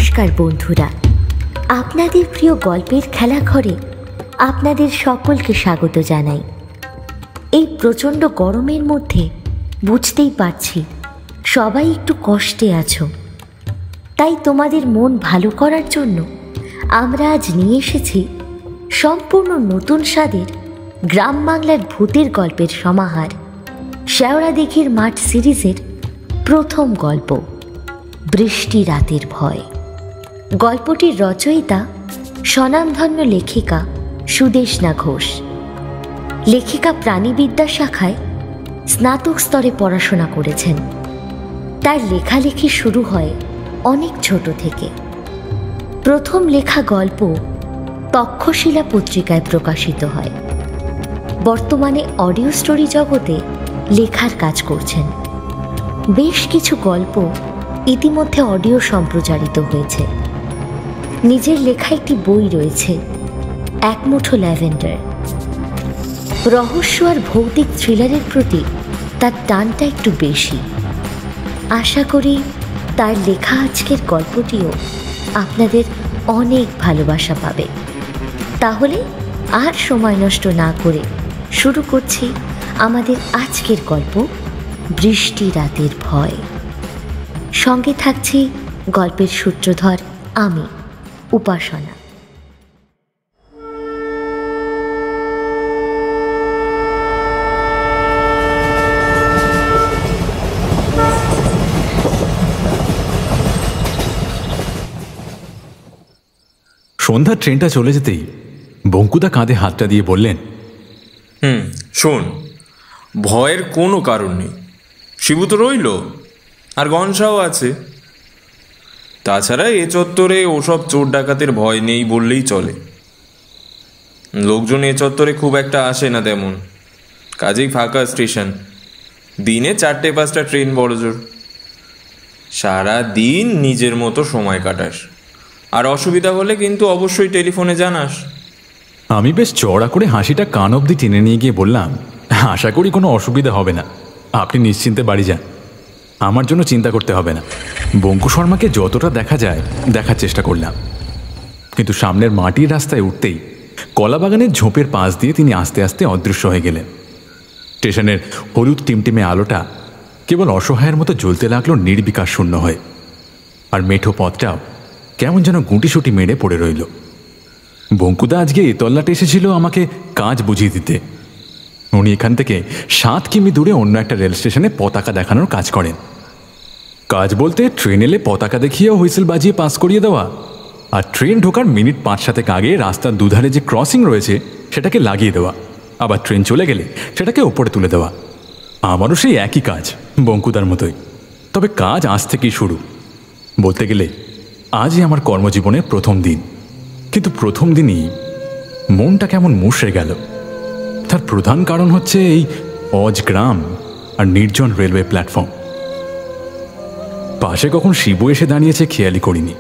নমস্কার বন্ধুরা, আপনাদের প্রিয় গল্পের খেলাঘরে আপনাদের সকলকে স্বাগত জানাই। এই প্রচণ্ড গরমের মধ্যে বুঝতেই পারছি সবাই একটু কষ্টে আছো, তাই তোমাদের মন ভালো করার জন্য আমরা আজ নিয়ে এসেছি সম্পূর্ণ নতুন স্বাদের গ্রাম বাংলার ভূতের গল্পের সমাহার শেওড়া দিঘির মাঠ সিরিজের প্রথম গল্প বৃষ্টি রাতের ভয়। গল্পটির রচয়িতা স্বনামধন্য লেখিকা সুদেষ্ণা ঘোষ। লেখিকা প্রাণীবিদ্যা শাখায় স্নাতক স্তরে পড়াশোনা করেছেন। তার লেখালেখি শুরু হয় অনেক ছোট থেকে। প্রথম লেখা গল্প তক্ষশিলা পত্রিকায় প্রকাশিত হয়। বর্তমানে অডিও স্টোরি জগতে লেখার কাজ করছেন। বেশ কিছু গল্প ইতিমধ্যে অডিও সম্প্রচারিত হয়েছে। নিজের লেখা একটি বই রয়েছে, এক মুঠো ল্যাভেন্ডার। রহস্য আর ভৌতিক থ্রিলারের প্রতি তার টানটা একটু বেশি। আশা করি তার লেখা আজকের গল্পটিও আপনাদের অনেক ভালোবাসা পাবে। তাহলে আর সময় নষ্ট না করে শুরু করছি আমাদের আজকের গল্প বৃষ্টি রাতের ভয়। সঙ্গে থাকছি গল্পের সূত্রধর আমি, উপাসনা। সন্ধ্যার ট্রেনটা চলে যেতেই বঙ্কুদা কাঁধে হাতটা দিয়ে বললেন, শোন, ভয়ের কোনো কারণ নেই। শিবু তো রইল, আর গনসাও আছে। তাছাড়া এ চত্বরে ওসব চোর ডাকাতের ভয় নেই বললেই চলে। লোকজন এ চত্বরে খুব একটা আসে না তেমন, কাজেই ফাঁকা স্টেশন। দিনে 4-5টা ট্রেন বড়জোর। সারা দিন নিজের মতো সময় কাটাস, আর অসুবিধা হলে কিন্তু অবশ্যই টেলিফোনে জানাস। আমি বেশ চড়া করে হাসিটা কান অবধি টেনে নিয়ে গিয়ে বললাম, আশা করি কোনো অসুবিধা হবে না, আপনি নিশ্চিন্তে বাড়ি যান, আমার জন্য চিন্তা করতে হবে না। বঙ্কু শর্মাকে যতটা দেখা যায় দেখার চেষ্টা করলাম, কিন্তু সামনের মাটির রাস্তায় উঠতেই কলাবাগানের ঝোপের পাশ দিয়ে তিনি আস্তে আস্তে অদৃশ্য হয়ে গেলেন। স্টেশনের হলুদ টিমটিমে আলোটা কেবল অসহায়ের মতো জ্বলতে লাগলো নির্বিকার শূন্য হয়ে, আর মেঠো পথটাও কেমন যেন গুঁটিসুটি মেরে পড়ে রইল। বঙ্কুদা আজকে এ তল্লাটে এসেছিল আমাকে কাজ বুঝিয়ে দিতে। উনি এখান থেকে 7 কিমি দূরে অন্য একটা রেল স্টেশনে পতাকা দেখানোর কাজ করেন। কাজ বলতে ট্রেন এলে পতাকা দেখিয়েও হুইসেল বাজিয়ে পাস করিয়ে দেওয়া, আর ট্রেন ঢোকার মিনিট 5-7 আগে রাস্তার দুধারে যে ক্রসিং রয়েছে সেটাকে লাগিয়ে দেওয়া, আবার ট্রেন চলে গেলে সেটাকে ওপরে তুলে দেওয়া। আমারও সেই একই কাজ, বঙ্কুদার মতোই। তবে কাজ আজ থেকেই শুরু। বলতে গেলে আজই আমার কর্মজীবনের প্রথম দিন। কিন্তু প্রথম দিনই মনটা কেমন মুষড়ে গেল। তার প্রধান কারণ হচ্ছে এই অজ গ্রাম আর নির্জন রেলওয়ে প্ল্যাটফর্ম। পাশে কখন শিবু এসে দাঁড়িয়েছে খেয়ালই করিনি।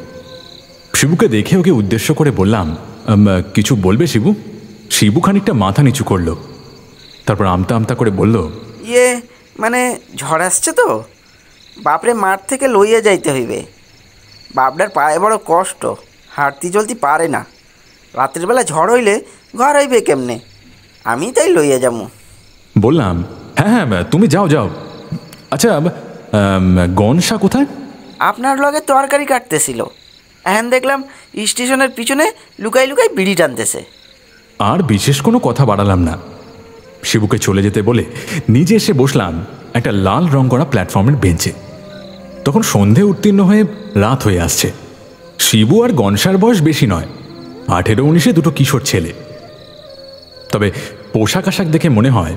শিবুকে দেখে ওকে উদ্দেশ্য করে বললাম, কিছু বলবে শিবু? শিবু খানিকটা মাথা নিচু করল, তারপর আমতা আমতা করে বলল, মানে ঝড় আসছে তো, বাপরে মাঠ থেকে লইয়া যাইতে হইবে। বাপডার পায়ে বড় কষ্ট, হাঁটতে চলতে পারে না। রাত্রির বেলা ঝড় হইলে ঘর হইবে কেমনে, আমি তাই লইয়া যাবো। বললাম, হ্যাঁ, তুমি যাও যাও। আচ্ছা, গনসা কোথায়? আপনার লগে তরকারি কাটতেছিল, এখন দেখলাম স্টেশনের পিছনে লুকাই লুকাই বিড়ি টানতেছে। আর বিশেষ কোনো কথা বাড়ালাম না। শিবুকে চলে যেতে বলে নিজে এসে বসলাম একটা লাল রং করা প্ল্যাটফর্মের বেঞ্চে। তখন সন্ধে উত্তীর্ণ হয়ে রাত হয়ে আসছে। শিবু আর গনসার বয়স বেশি নয়, 18-19 দুটো কিশোর ছেলে। তবে পোশাক আশাক দেখে মনে হয়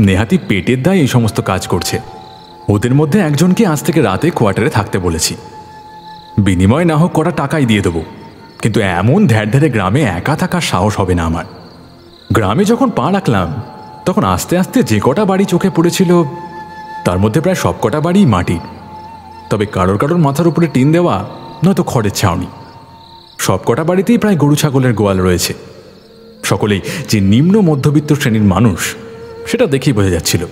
নেহাতি পেটের দায় এই সমস্ত কাজ করছে। ওদের মধ্যে একজনকে আজ থেকে রাতে কোয়ার্টারে থাকতে বলেছি। বিনিময় না হোক করা টাকাই দিয়ে দেবো, কিন্তু এমন ধ্যাড় গ্রামে একা থাকার সাহস হবে না আমার। গ্রামে যখন পা রাখলাম তখন আস্তে আস্তে যে কটা বাড়ি চোখে পড়েছিল তার মধ্যে প্রায় সব কটা বাড়িই মাটির। তবে কারোর কারোর মাথার উপরে টিন দেওয়া নয়তো খড়ের ছাউনি। সব কটা বাড়িতেই প্রায় গরু ছাগলের গোয়াল রয়েছে। সকলেই যে নিম্ন মধ্যবিত্ত শ্রেণীর মানুষ সেটা দেখেই বোঝা যাচ্ছিল।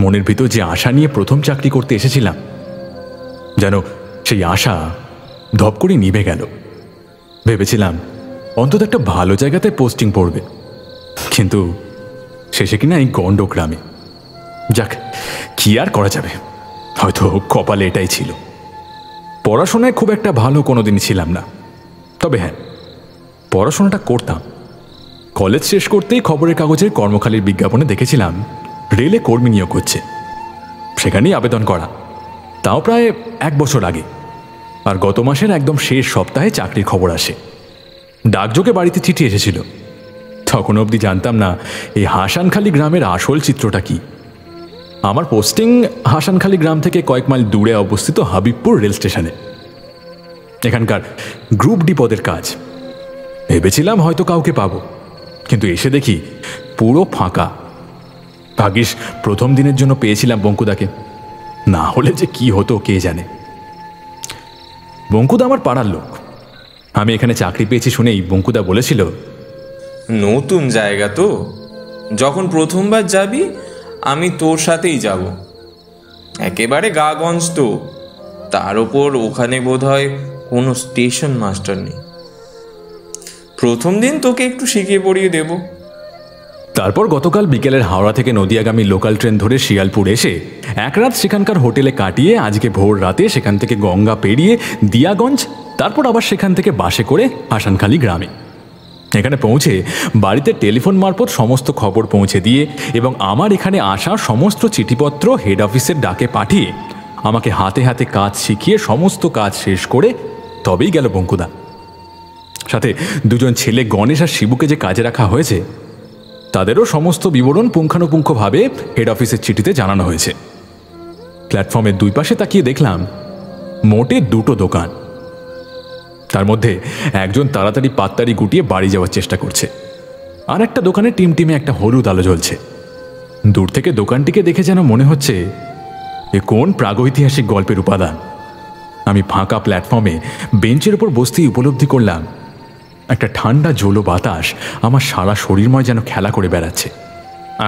মনের ভিতর যে আশা নিয়ে প্রথম চাকরি করতে এসেছিলাম, যেন সেই আশা ধপ করে নিভে গেল। ভেবেছিলাম অন্তত একটা ভালো জায়গাতে পোস্টিং পড়বে, কিন্তু শেষে কিনা এই গণ্ড গ্রামে। যাক, কি আর করা যাবে, হয়তো কপালে এটাই ছিল। পড়াশোনায় খুব একটা ভালো কোনোদিন ছিলাম না, তবে হ্যাঁ, পড়াশোনাটা করতাম। কলেজ শেষ করতেই খবরের কাগজের কর্মখালির বিজ্ঞাপনে দেখেছিলাম রেলে কর্মী নিয়োগ হচ্ছে। সেখানেই আবেদন করা, তাও প্রায় 1 বছর আগে। আর গত মাসের একদম শেষ সপ্তাহে চাকরির খবর আসে। ডাকযোগে বাড়িতে চিঠি এসেছিল। তখন অবধি জানতাম না এই হাসানখালি গ্রামের আসল চিত্রটা কি। আমার পোস্টিং হাসানখালি গ্রাম থেকে কয়েক মাইল দূরে অবস্থিত হাবিবপুর রেল স্টেশনে। এখানকার গ্রুপ ডি পদের কাজ। ভেবেছিলাম হয়তো কাউকে পাবো, কিন্তু এসে দেখি পুরো ফাঁকা। ভাগ্যিস প্রথম দিনের জন্য পেয়েছিলাম বঙ্কুদাকে, না হলে যে কি হতো কে জানে। বঙ্কুদা আমার পাড়ার লোক। আমি এখানে চাকরি পেয়েছি শুনেই বঙ্কুদা বলেছিল, নতুন জায়গা তো, যখন প্রথমবার যাবি আমি তোর সাথেই যাব। একেবারে গাগঞ্জ তো, তার ওপর ওখানে বোধহয় কোনো স্টেশন মাস্টার নেই। প্রথম দিন তোকে একটু শিখিয়ে পড়িয়ে দেব। তারপর গতকাল বিকেলের হাওড়া থেকে নদিয়াগামী লোকাল ট্রেন ধরে শিয়ালপুর এসে এক রাত সেখানকার হোটেলে কাটিয়ে আজকে ভোর রাতে সেখান থেকে গঙ্গা পেরিয়ে দিয়াগঞ্জ, তারপর আবার সেখান থেকে বাসে করে হাসানখালি গ্রামে। এখানে পৌঁছে বাড়িতে টেলিফোন মারফত সমস্ত খবর পৌঁছে দিয়ে এবং আমার এখানে আসা সমস্ত চিঠিপত্র হেড অফিসের ডাকে পাঠিয়ে আমাকে হাতে হাতে কাজ শিখিয়ে সমস্ত কাজ শেষ করে তবেই গেল বঙ্কুদা। সাথে দুজন ছেলে গণেশ আর শিবুকে যে কাজে রাখা হয়েছে তাদেরও সমস্ত বিবরণ পুঙ্খানুপুঙ্খভাবে হেড অফিসের চিঠিতে জানানো হয়েছে। প্ল্যাটফর্মের দুই পাশে তাকিয়ে দেখলাম মোটে 2টো দোকান। তার মধ্যে একজন তাড়াতাড়ি পাত্তারি গুটিয়ে বাড়ি যাওয়ার চেষ্টা করছে, আর একটা দোকানে টিমটিমে একটা হলুদ আলো জ্বলছে। দূর থেকে দোকানটিকে দেখে যেন মনে হচ্ছে এ কোন প্রাগৈতিহাসিক গল্পের উপাদান। আমি ফাঁকা প্ল্যাটফর্মে বেঞ্চের উপর বসতেই উপলব্ধি করলাম একটা ঠান্ডা জোলো বাতাস আমার সারা শরীরময় যেন খেলা করে বেড়াচ্ছে।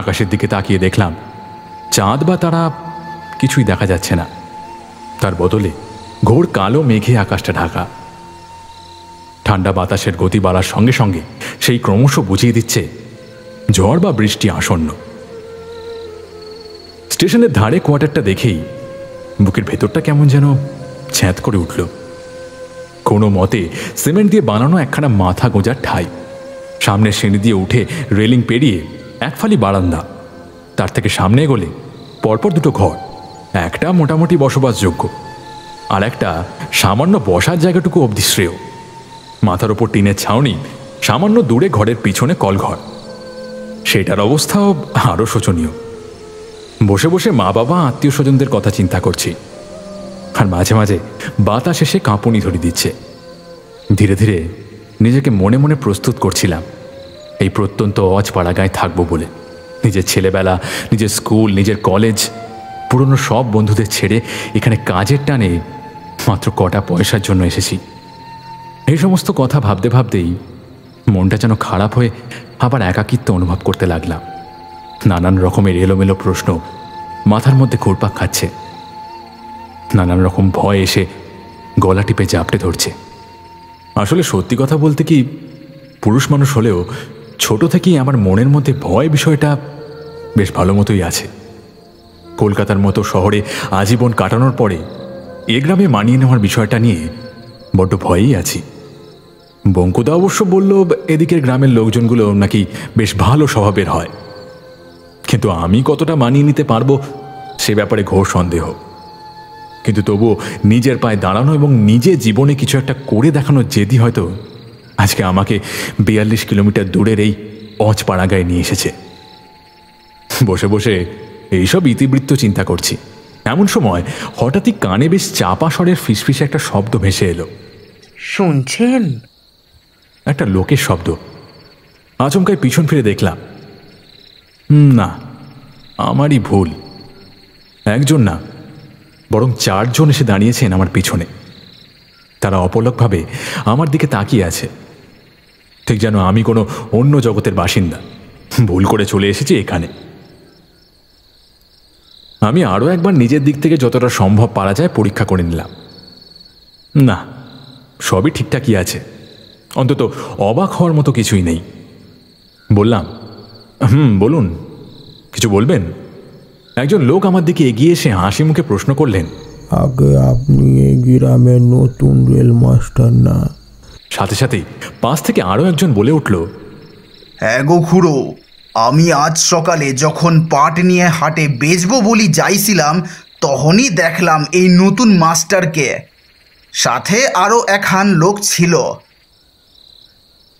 আকাশের দিকে তাকিয়ে দেখলাম চাঁদ বা তারা কিছুই দেখা যাচ্ছে না, তার বদলে ঘোর কালো মেঘে আকাশটা ঢাকা। ঠান্ডা বাতাসের গতি বাড়ার সঙ্গে সঙ্গে সেই ক্রমশ বুঝিয়ে দিচ্ছে ঝড় বা বৃষ্টি আসন্ন। স্টেশনের ধারে কোয়ার্টারটা দেখেই বুকের ভেতরটা কেমন যেন ছ্যাঁত করে উঠল। কোনো মতে সিমেন্ট দিয়ে বানানো একখানা মাথা গোঁজার ঠাই, সামনে সিঁড়ি দিয়ে উঠে রেলিং পেরিয়ে এক ফালি বারান্দা, তার থেকে সামনে এগোলে পরপর 2টো ঘর। একটা মোটামুটি বসবাসযোগ্য, আর একটা সামান্য বসার জায়গাটুকু অবধি শ্রেয়। মাথার ওপর টিনের ছাউনি, সামান্য দূরে ঘরের পিছনে কলঘর। সেটার অবস্থাও আরও শোচনীয়। বসে বসে মা বাবা আত্মীয় স্বজনদের কথা চিন্তা করছি, আর মাঝে মাঝে বাতাস এসে কাঁপুনি ধরে দিচ্ছে। ধীরে ধীরে নিজেকে মনে মনে প্রস্তুত করছিলাম এই প্রত্যন্ত অজপাড়া গায়ে থাকবো বলে। নিজের ছেলেবেলা, নিজের স্কুল, নিজের কলেজ, পুরনো সব বন্ধুদের ছেড়ে এখানে কাজের টানে মাত্র কটা পয়সার জন্য এসেছি। এই সমস্ত কথা ভাবতে ভাবতেই মনটা যেন খারাপ হয়ে আবার একাকিত্ব অনুভব করতে লাগলাম। নানান রকমের এলোমেলো প্রশ্ন মাথার মধ্যে ঘুরপাক খাচ্ছে। নানান রকম ভয় এসে গলা টিপে জাপটে ধরছে। আসলে সত্যি কথা বলতে কি, পুরুষ মানুষ হলেও ছোট থেকেই আমার মনের মধ্যে ভয় বিষয়টা বেশ ভালো মতোই আছে। কলকাতার মতো শহরে আজীবন কাটানোর পরে এ গ্রামে মানিয়ে নেওয়ার বিষয়টা নিয়ে বড্ড ভয়েই আছি। বঙ্কুদা অবশ্য বলল এদিকের গ্রামের লোকজনগুলো নাকি বেশ ভালো স্বভাবের হয়, কিন্তু আমি কতটা মানিয়ে নিতে পারবো সে ব্যাপারে ঘোর সন্দেহ। কিন্তু তবুও নিজের পায়ে দাঁড়ানো এবং নিজে জীবনে কিছু একটা করে দেখানোর জেদি হয়তো আজকে আমাকে 42 কিলোমিটার দূরের এই অজপাড়া গায়ে নিয়ে এসেছে। বসে বসে এইসব ইতিবৃত্ত চিন্তা করছি, এমন সময় হঠাৎই কানে বেশ চাপা স্বরের ফিসফিসে একটা শব্দ ভেসে এলো। শুনছেন? একটা লোকের শব্দ। আচমকায় পিছন ফিরে দেখলাম, না, আমারই ভুল। একজন না, বরং 4 জন এসে দাঁড়িয়েছেন আমার পিছনে। তারা অপলকভাবে আমার দিকে তাকিয়ে আছে, ঠিক যেন আমি কোনো অন্য জগতের বাসিন্দা, ভুল করে চলে এসেছি এখানে। আমি আরও একবার নিজের দিক থেকে যতটা সম্ভব পারা যায় পরীক্ষা করে নিলাম। না, সবই ঠিকঠাকই আছে, অন্তত অবাক হওয়ার মতো কিছুই নেই। বললাম, বলুন, কিছু বলবেন? একজন লোক আমার দিকে এগিয়ে এসে হাসি মুখে প্রশ্ন করলেন, আগে আপনি এই গ্রামের নতুন রেল মাস্টার না? সাথে সাথেই পাশ থেকে আরও একজন বলে উঠল, হ্যাঁ গো খুড়ো, আমি আজ সকালে যখন পাট নিয়ে হাটে বেচবো বলি যাইছিলাম, তখনই দেখলাম এই নতুন মাস্টারকে, সাথে আরও একখান লোক ছিল।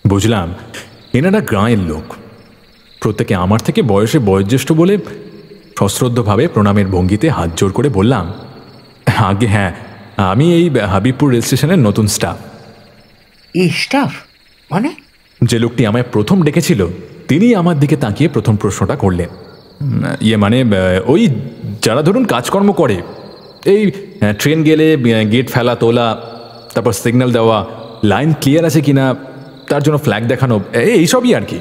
বুঝলাম এনারা গ্রামের লোক। প্রত্যেকে আমার থেকে বয়সে বয়োজ্যেষ্ঠ বলে সশ্রদ্ধভাবে প্রণামের ভঙ্গিতে হাত জোর করে বললাম, আগে হ্যাঁ, আমি এই হাবিবপুর রেল স্টেশনের নতুন স্টাফ। এই স্টাফ মানে? যে লোকটি আমায় প্রথম ডেকেছিল তিনি আমার দিকে তাকিয়ে প্রথম প্রশ্নটা করলেন। ইয়ে মানে ওই যারা ধরুন কাজকর্ম করে, এই ট্রেন গেলে গেট ফেলা তোলা, তারপর সিগন্যাল দেওয়া, লাইন ক্লিয়ার আছে কিনা তার জন্য ফ্ল্যাগ দেখানো, এইসবই আর কি।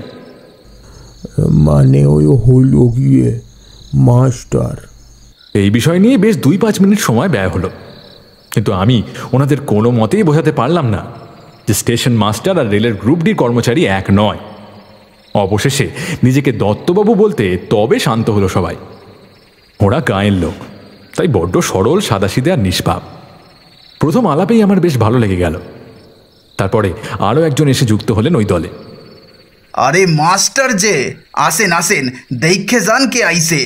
মানে ওই হইল গিয়ে মাস্টার। এই বিষয় নিয়ে বেশ 2-5 মিনিট সময় ব্যয় হলো, কিন্তু আমি ওনাদের কোনো মতেই বোঝাতে পারলাম না যে স্টেশন মাস্টার আর রেলের গ্রুপ ডির কর্মচারী এক নয়। অবশেষে নিজেকে দত্তবাবু বলতে তবে শান্ত হলো সবাই। ওরা গায়ের লোক, তাই বড্ড সরল, সাদাসিধে আর নিষ্পাপ। প্রথম আলাপেই আমার বেশ ভালো লেগে গেল। তারপরে আরও একজন এসে যুক্ত হলেন ওই দলে। আরে মাস্টার যে, আসেন আসেন, দেখে যান কে আইসে।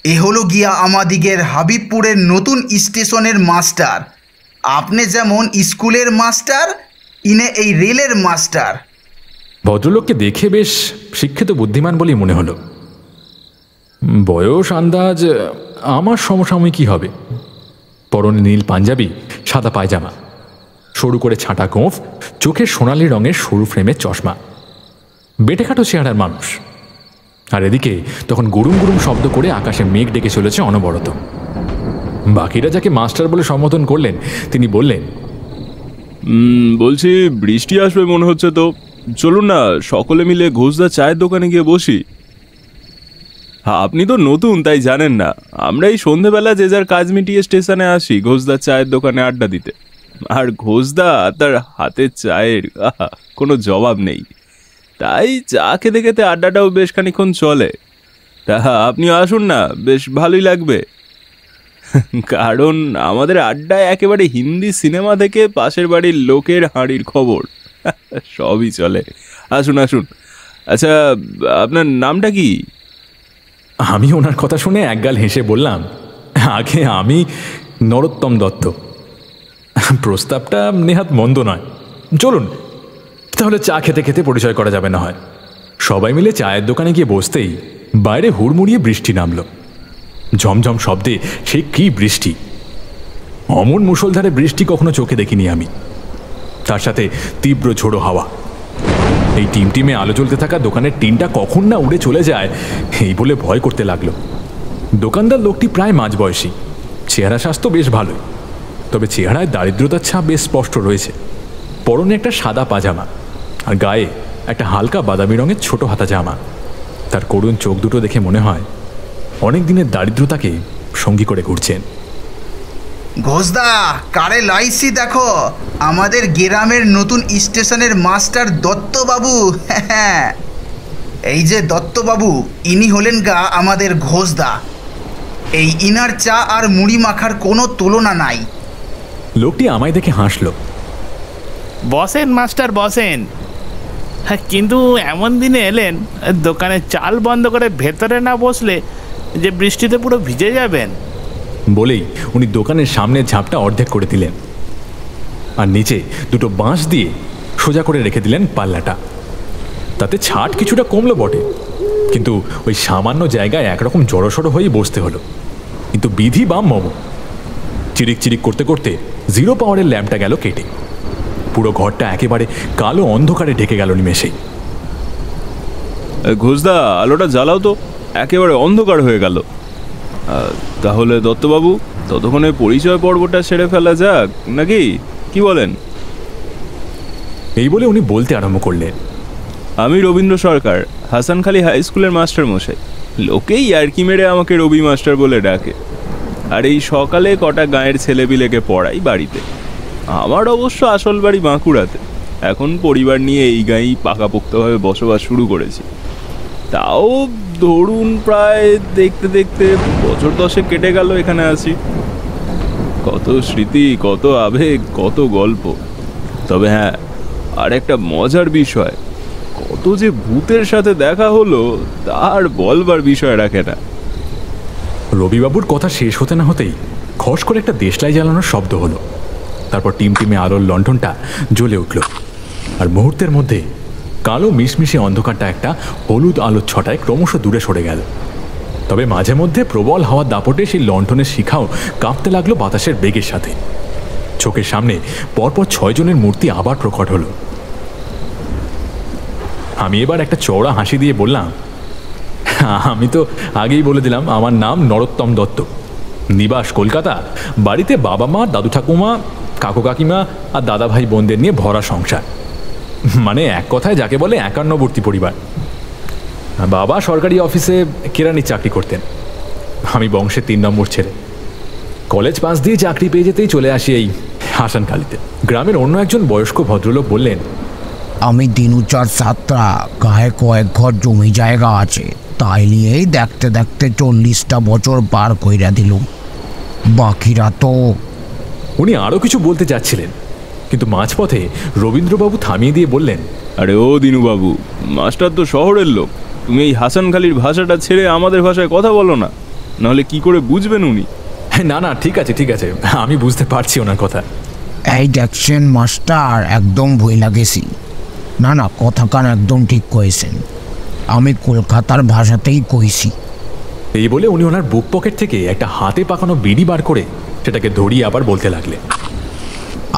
এ হলো গিয়া আমাদিগের হাবিবপুরের নতুন স্টেশনের মাস্টার। আপনি যেমন স্কুলের মাস্টার, ইনে এই রেলের মাস্টার। ভদ্রলোককে দেখে বেশ শিক্ষিত বুদ্ধিমান বলেই মনে হলো। বয়স আন্দাজ আমার সমসাময়িকই হবে। পরনে নীল পাঞ্জাবি, সাদা পায়জামা, সরু করে ছাঁটা গোঁফ, চোখে সোনালি রঙের সরু ফ্রেমের চশমা, বেটেখাটো চেহারার মানুষ। আর এদিকে তখন গুরুম গুরুম শব্দ করে আকাশে মেঘ ডেকে চলেছে অনবরত। বাকিরা যাকে মাস্টার বলে সম্বোধন করলেন তিনি বললেন, বলছি বৃষ্টি আসবে মনে হচ্ছে, তো চলুন না সকলে মিলে ঘোষদা চায়ের দোকানে গিয়ে বসি। আপনি তো নতুন তাই জানেন না, আমরা এই সন্ধেবেলা যে যার কাজ মিটিয়ে স্টেশনে আসি ঘোষদার চায়ের দোকানে আড্ডা দিতে। আর ঘোষদা তার হাতের চায়ের কোনো জবাব নেই, তাই চা খেতে খেতে আড্ডাটাও বেশ খানিক্ষণ চলে। তা আপনিও আসুন না, বেশ ভালোই লাগবে। কারণ আমাদের আড্ডায় একেবারে হিন্দি সিনেমা থেকে পাশের বাড়ির লোকের হাঁড়ির খবর সবই চলে। আসুন আসুন। আচ্ছা, আপনার নামটা কি? আমি ওনার কথা শুনে একগাল হেসে বললাম, আগে আমি নরোত্তম দত্ত। প্রস্তাবটা নেহাত মন্দ নয়, চলুন তাহলে চা খেতে খেতে পরিচয় করা যাবে না হয়। সবাই মিলে চায়ের দোকানে গিয়ে বসতেই বাইরে হুড়মুড়িয়ে বৃষ্টি নামল। ঝমঝম শব্দে সে কি বৃষ্টি! অমন মুষলধারে বৃষ্টি কখনো চোখে দেখিনি আমি। তার সাথে তীব্র ঝোড়ো হাওয়া। এই টিমটিমে আলো জ্বলতে থাকা দোকানের টিনটা কখন না উড়ে চলে যায় এই বলে ভয় করতে লাগলো। দোকানদার লোকটি প্রায় মাঝবয়সী, চেহারা স্বাস্থ্য বেশ ভালোই, তবে চেহারায় দারিদ্রতার ছাপ বেশ স্পষ্ট রয়েছে। পরনে একটা সাদা পাজামা আর গায়ে একটা হালকা বাদামি রঙের ছোট হাতা জামা। তার করুণ চোখ দুটো দেখে মনে হয় অনেক দিনের দারিদ্রতাকে সঙ্গী করে ঘুরছেন। ঘোষদা, কারে লাইসি দেখো, আমাদের গ্রামের নতুন স্টেশনের মাস্টার দত্তবাবু। হ্যাঁ, এই যে দত্তবাবু, ইনি হলেন গা আমাদের ঘোষদা। এই ইনার চা আর মুড়ি মাখার কোনো তুলনা নাই। লোকটি আমায় দেখে হাসল। বসেন মাস্টার বসেন। হ্যাঁ, কিন্তু এমন দিনে এলেন দোকানে চাল বন্ধ করে ভেতরে না বসলে যে বৃষ্টিতে পুরো ভিজে যাবেন। বলেই উনি দোকানের সামনের ঝাঁপটা অর্ধেক করে দিলেন আর নিচে দুটো বাঁশ দিয়ে সোজা করে রেখে দিলেন পাল্লাটা। তাতে ছাট কিছুটা কমলো বটে, কিন্তু ওই সামান্য জায়গায় একরকম জড়সড় হয়েই বসতে হলো। কিন্তু বিধি বা মম, চিরিক চিরিক করতে করতে 0 পাওয়ারের ল্যাম্পটা গেল কেটে। পুরো ঘরটা একেবারে কালো অন্ধকারে ঢেকে গেল নিমেষেই। ঘোষদা, আলোটা জ্বালাও তো, একেবারে অন্ধকার হয়ে গেল। তাহলে দত্তবাবু, ততক্ষণে পরিচয় পর্বটা সেরে ফেলা যাক নাকি, কি বলেন? এই বলে উনি বলতে আরম্ভ করলেন, আমি রবীন্দ্র সরকার, হাসানখালী হাই স্কুলের মাস্টার মশাই। লোকেই ইয়ার্কি মেরে আমাকে রবি মাস্টার বলে ডাকে। আর এই সকালে কটা গাঁয়ের ছেলেপিলেকে পড়াই বাড়িতে। আমার অবশ্য আসল বাড়ি বাঁকুড়াতে, এখন পরিবার নিয়ে এই গাঁয়েই পাকাপোক্তভাবে বসবাস শুরু করেছি। তাও ধরুন প্রায় দেখতে দেখতে বছর 10 কেটে গেল এখানে আছি। কত স্মৃতি, কত আবেগ, কত গল্প। তবে হ্যাঁ, আর একটা মজার বিষয়, কত যে ভূতের সাথে দেখা হলো তার বলবার বিষয় রাখে না। রবিবাবুর কথা শেষ হতে না হতেই খস করে একটা দেশলাই জ্বালানোর শব্দ হলো। তারপর টিমটিমে আলোর লণ্ঠনটা জ্বলে উঠল, আর মুহূর্তের মধ্যে কালো মিশমিশে অন্ধকারটা একটা হলুদ আলোর ছটায় ক্রমশ দূরে সরে গেল। তবে মাঝে মধ্যে প্রবল হাওয়ার দাপটে সেই লণ্ঠনের শিখাও কাঁপতে লাগলো বাতাসের বেগের সাথে। চোখের সামনে পরপর 6 জনের মূর্তি আবার প্রকট হলো। আমি এবার একটা চওড়া হাসি দিয়ে বললাম, আমি তো আগেই বলে দিলাম আমার নাম নরোত্তম দত্ত, নিবাস কলকাতা, বাড়িতে বাবা মা, দাদু ঠাকুমা, কাকু কাকিমা আর দাদা ভাই বোনদের নিয়ে ভরা সংসার। মানে এক কথায় যাকে বলে একান্নবর্তী পরিবার। বাবা সরকারি অফিসে কেরানির চাকরি করতেন, আমি বংশের 3 নম্বর ছেলে। কলেজ পাস দিয়ে চাকরি পেয়ে যেতেই চলে আসি এই হাসানখালিতে। গ্রামের অন্য একজন বয়স্ক ভদ্রলোক বললেন, আমি দিনুচার সাতরা, গায়ে কয়েক ঘর জমি জায়গা আছে, তাই নিয়েই দেখতে দেখতে 40টা বছর পার কইরা দিলুম। বাকিরা তো। উনি আরও কিছু বলতে যাচ্ছিলেন, কিন্তু মাঝপথে রবীন্দ্রবাবু থামিয়ে দিয়ে বললেন, আরে ও দিনুবাবু, মাস্টার তো শহরের লোক, তুমি এই হাসানখালির ভাষাটা ছেড়ে আমাদের ভাষায় কথা বলো না, নাহলে কি করে বুঝবেন উনি? না না, ঠিক আছে ঠিক আছে, আমি বুঝতে পারছি ওনার কথা। এই দেখছেন মাস্টার, একদম ভয় লাগেছি। না না, কথা কান একদম ঠিক কয়েছেন, আমি কলকাতার ভাষাতেই কইছি। এই বলে উনি ওনার বুক পকেট থেকে একটা হাতে পাকানো বিড়ি বার করে সেটাকে ধরিয়ে আবার বলতে লাগলেন,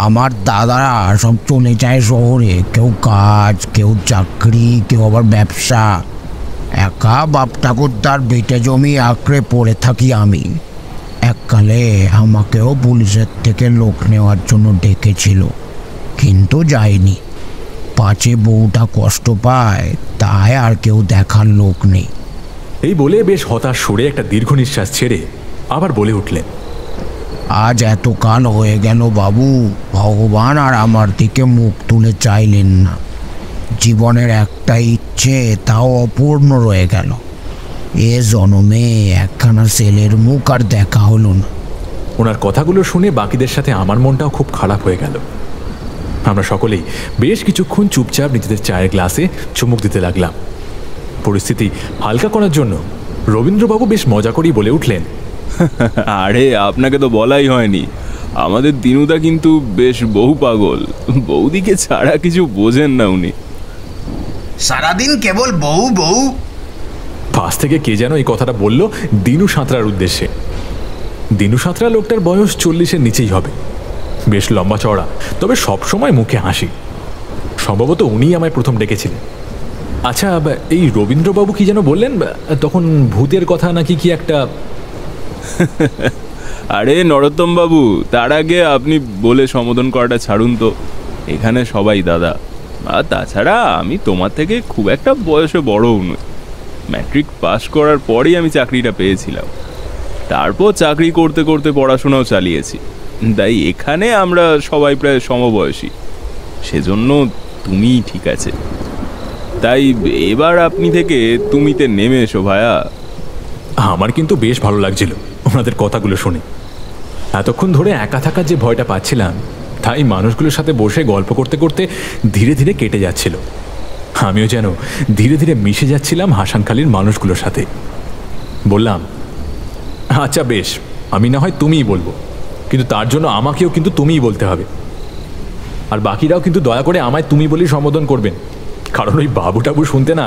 আমার দাদারা সব চলে যায় শহরে, কেউ কাজ, কেউ চাকরি, কেউ আবার ব্যবসা। একা বাপ ঠাকুরদার বেটে জমি আঁকড়ে পড়ে থাকি আমি। এককালে আমাকেও পুলিশের থেকে লোক নেওয়ার জন্য ডেকেছিল, কিন্তু যাইনি। পাছে বউটা কষ্ট পায়, তাই আর কেউ দেখার লোক নেই। এই বলে বেশ হতাশ সুরে একটা দীর্ঘ নিঃশ্বাস ছেড়ে আবার বলে উঠলেন, আজ এত কাল হয়ে গেল বাবু, ভগবান আর আমার দিকে মুখ তুলে চাইলেন না। জীবনের একটা ইচ্ছে, তাও অপূর্ণ রয়ে গেল। এ জনমে একখানা ছেলের মুখ আর দেখা হলো না। ওনার কথাগুলো শুনে বাকিদের সাথে আমার মনটাও খুব খারাপ হয়ে গেল। আমরা সকলেই বেশ কিছুক্ষণ চুপচাপ নিজেদের চায়ের গ্লাসে চুমুক দিতে লাগলাম। পরিস্থিতি হালকা করার জন্য রবীন্দ্রবাবু বেশ মজা করেই বলে উঠলেন, আরে আপনাকে তো বলাই হয়নি, আমাদের দিনুদা কিন্তু বেশ বহু পাগল, বৌদিকে ছাড়া কিছু বোঝেন না উনি। সারাদিন কেবল বউ বউ। পাশ থেকে কে যেন এই কথাটা বলল দিনু সাঁতরার উদ্দেশ্যে। দিনু সাঁতরা লোকটার বয়স 40-এর নিচেই হবে, বেশ লম্বা চওড়া, তবে সবসময় মুখে হাসি। সম্ভবত উনিই আমায় প্রথম ডেকেছিলেন। আচ্ছা, এই রবীন্দ্রবাবু কি যেন বললেন তখন, ভূতের কথা নাকি কি একটা? আরে নরোত্তম বাবু, তার আগে আপনি বলে সম্বোধন করাটা ছাড়ুন তো, এখানে সবাই দাদা। আর তাছাড়া আমি তোমার থেকে খুব একটা বয়সে বড়ও নই। ম্যাট্রিক পাস করার পরেই আমি চাকরিটা পেয়েছিলাম, তারপর চাকরি করতে করতে পড়াশোনাও চালিয়েছি, তাই এখানে আমরা সবাই প্রায় সমবয়সী, সেজন্য তুমিই ঠিক আছে। তাই এবার আপনি থেকে তুমিতে নেমে এসো ভায়া। আমার কিন্তু বেশ ভালো লাগছিল ওনাদের কথাগুলো শুনে। এতক্ষণ ধরে একা থাকার যে ভয়টা পাচ্ছিলাম, তাই মানুষগুলোর সাথে বসে গল্প করতে করতে ধীরে ধীরে কেটে যাচ্ছিল। আমিও যেন ধীরে ধীরে মিশে যাচ্ছিলাম হাসানখালির মানুষগুলোর সাথে। বললাম, আচ্ছা বেশ, আমি না হয় তুমিই বলবো, কিন্তু তার জন্য আমাকেও কিন্তু তুমিই বলতে হবে। আর বাকিরাও কিন্তু দয়া করে আমায় তুমি বলেই সম্বোধন করবেন, কারণ ওই বাবু টাবু শুনতে না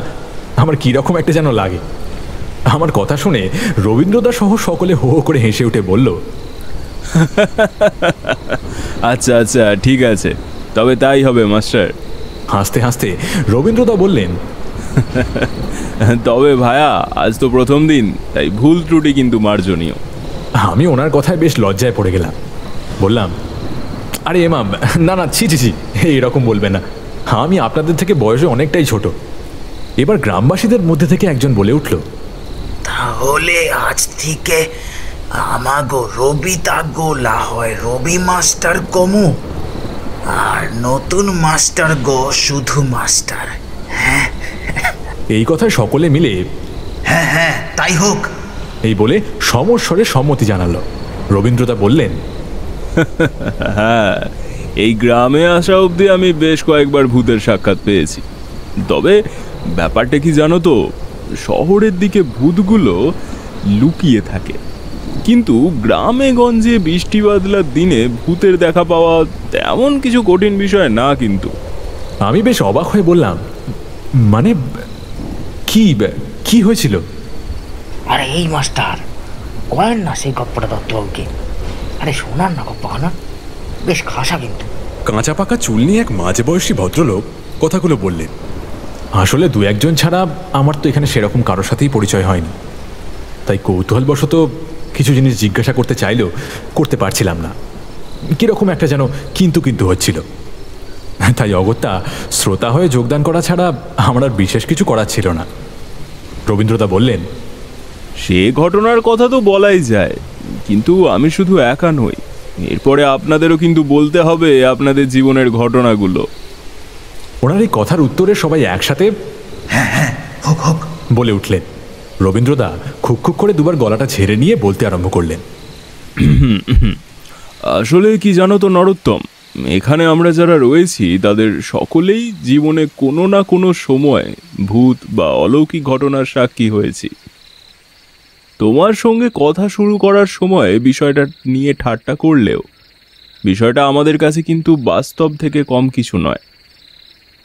আমার কীরকম একটা যেন লাগে। আমার কথা শুনে রবীন্দ্রদা সহ সকলে হো হো করে হেসে উঠে বলল, আচ্ছা আচ্ছা ঠিক আছে, তবে তাই হবে মাস্টার। হাসতে হাসতে রবীন্দ্রদা বললেন, তবে ভায়া আজ তো প্রথম দিন, তাই ভুল ত্রুটি কিন্তু মার্জনীয়। আমি ওনার কথায় বেশ লজ্জায় পড়ে গেলাম। বললাম, আরে এমা, না না, ছি ছি ছি, এরকম বলবে না, আমি আপনাদের থেকে বয়সে অনেকটাই ছোট। এবার গ্রামবাসীদের মধ্যে থেকে একজন বলে উঠল, তাহলে আজ থেকে আমাগো রবি তাগো লা হয় রবি মাস্টার কমু। আর নতুন মাস্টার গো, শুধু মাস্টার। এই কথায় সকলে মিলে হ্যাঁ হ্যাঁ, তাই হোক। এই বলে সমস্বরে সম্মতি জানালো। রবীন্দ্রদা বললেন, হ্যাঁ, এই গ্রামে আসা অবধি আমি বেশ কয়েকবার ভূতের সাক্ষাৎ পেয়েছি। তবে ব্যাপারটা কি জানো তো, শহরের দিকে ভূতগুলো লুকিয়ে থাকে, কিন্তু গ্রামে গঞ্জে বৃষ্টি বাদলার দিনে ভূতের দেখা পাওয়া তেমন কিছু কঠিন বিষয় না। কিন্তু আমি বেশ অবাক হয়ে বললাম, মানে কি কি হয়েছিল? আরে এই মাস্টার, কয়েন না সেই গপ্পটা দত্তবাবুকে। আরে শোনান না গপ্পখানা, বেশ খাসা কিন্তু। কাঁচা পাকা চুল নিয়ে এক মাঝ বয়সী ভদ্রলোক কথাগুলো বললেন। আসলে দু একজন ছাড়া আমার তো এখানে সেরকম কারোর সাথেই পরিচয় হয়নি, তাই কৌতূহলবশত কিছু জিনিস জিজ্ঞাসা করতে চাইলেও করতে পারছিলাম না। কীরকম একটা যেন কিন্তু কিন্তু হচ্ছিল। তাই অগত্যা শ্রোতা হয়ে যোগদান করা ছাড়া আমার আর বিশেষ কিছু করার ছিল না। রবীন্দ্রদা বললেন, সে ঘটনার কথা তো বলাই যায়, কিন্তু আমি শুধু একা নই, এরপরে আপনাদেরও কিন্তু বলতে হবে আপনাদের জীবনের ঘটনাগুলো। ওনার এই কথার উত্তরে সবাই একসাথে হ্যাঁ হ্যাঁ, হোক হোক বলে উঠলেন। রবীন্দ্রদা খুক খুক করে দুবার গলাটা ঝেড়ে নিয়ে বলতে আরম্ভ করলেন, আসলে কি জানো তো নরোত্তম, এখানে আমরা যারা রয়েছি তাদের সকলেই জীবনে কোনো না কোনো সময় ভূত বা অলৌকিক ঘটনার সাক্ষী হয়েছি। তোমার সঙ্গে কথা শুরু করার সময় বিষয়টা নিয়ে ঠাট্টা করলেও বিষয়টা আমাদের কাছে কিন্তু বাস্তব থেকে কম কিছু নয়।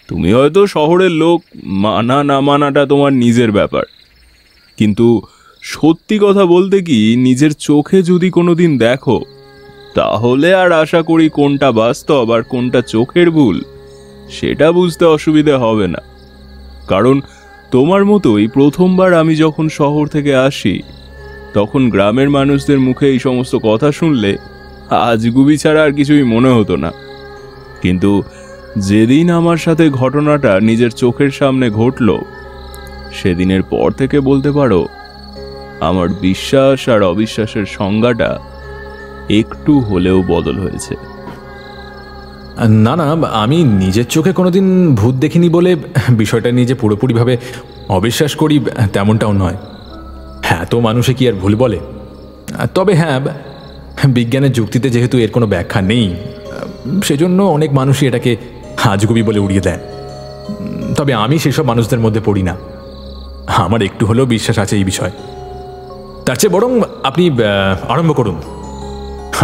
তুমি হয়তো শহরের লোক, মানা না মানাটা তোমার নিজের ব্যাপার, কিন্তু সত্যি কথা বলতে কি, নিজের চোখে যদি কোনোদিন দেখো, তাহলে আর আশা করি কোনটা বাস্তব আর কোনটা চোখের ভুল সেটা বুঝতে অসুবিধা হবে না। কারণ তোমার মতোই প্রথমবার আমি যখন শহর থেকে আসি, তখন গ্রামের মানুষদের মুখে এই সমস্ত কথা শুনলে আজগুবি ছাড়া আর কিছুই মনে হতো না। কিন্তু যেদিন আমার সাথে ঘটনাটা নিজের চোখের সামনে ঘটল, সেদিনের পর থেকে বলতে পারো আমার বিশ্বাস আর অবিশ্বাসের সংজ্ঞাটা একটু হলেও বদল হয়েছে। না না, আমি নিজের চোখে কোনোদিন ভূত দেখিনি বলে বিষয়টা নিয়ে যে পুরোপুরিভাবে অবিশ্বাস করি তেমনটাও নয়। হ্যাঁ, তো মানুষে কি আর ভুল বলে? তবে হ্যাঁ, বিজ্ঞানের যুক্তিতে যেহেতু এর কোনো ব্যাখ্যা নেই, সেজন্য অনেক মানুষই এটাকে আজগুবি বলে উড়িয়ে দেন। তবে আমি সেসব মানুষদের মধ্যে পড়ি না। আমার একটু হলেও বিশ্বাস আছে এই বিষয়। তার চেয়ে বরং আপনি আরম্ভ করুন।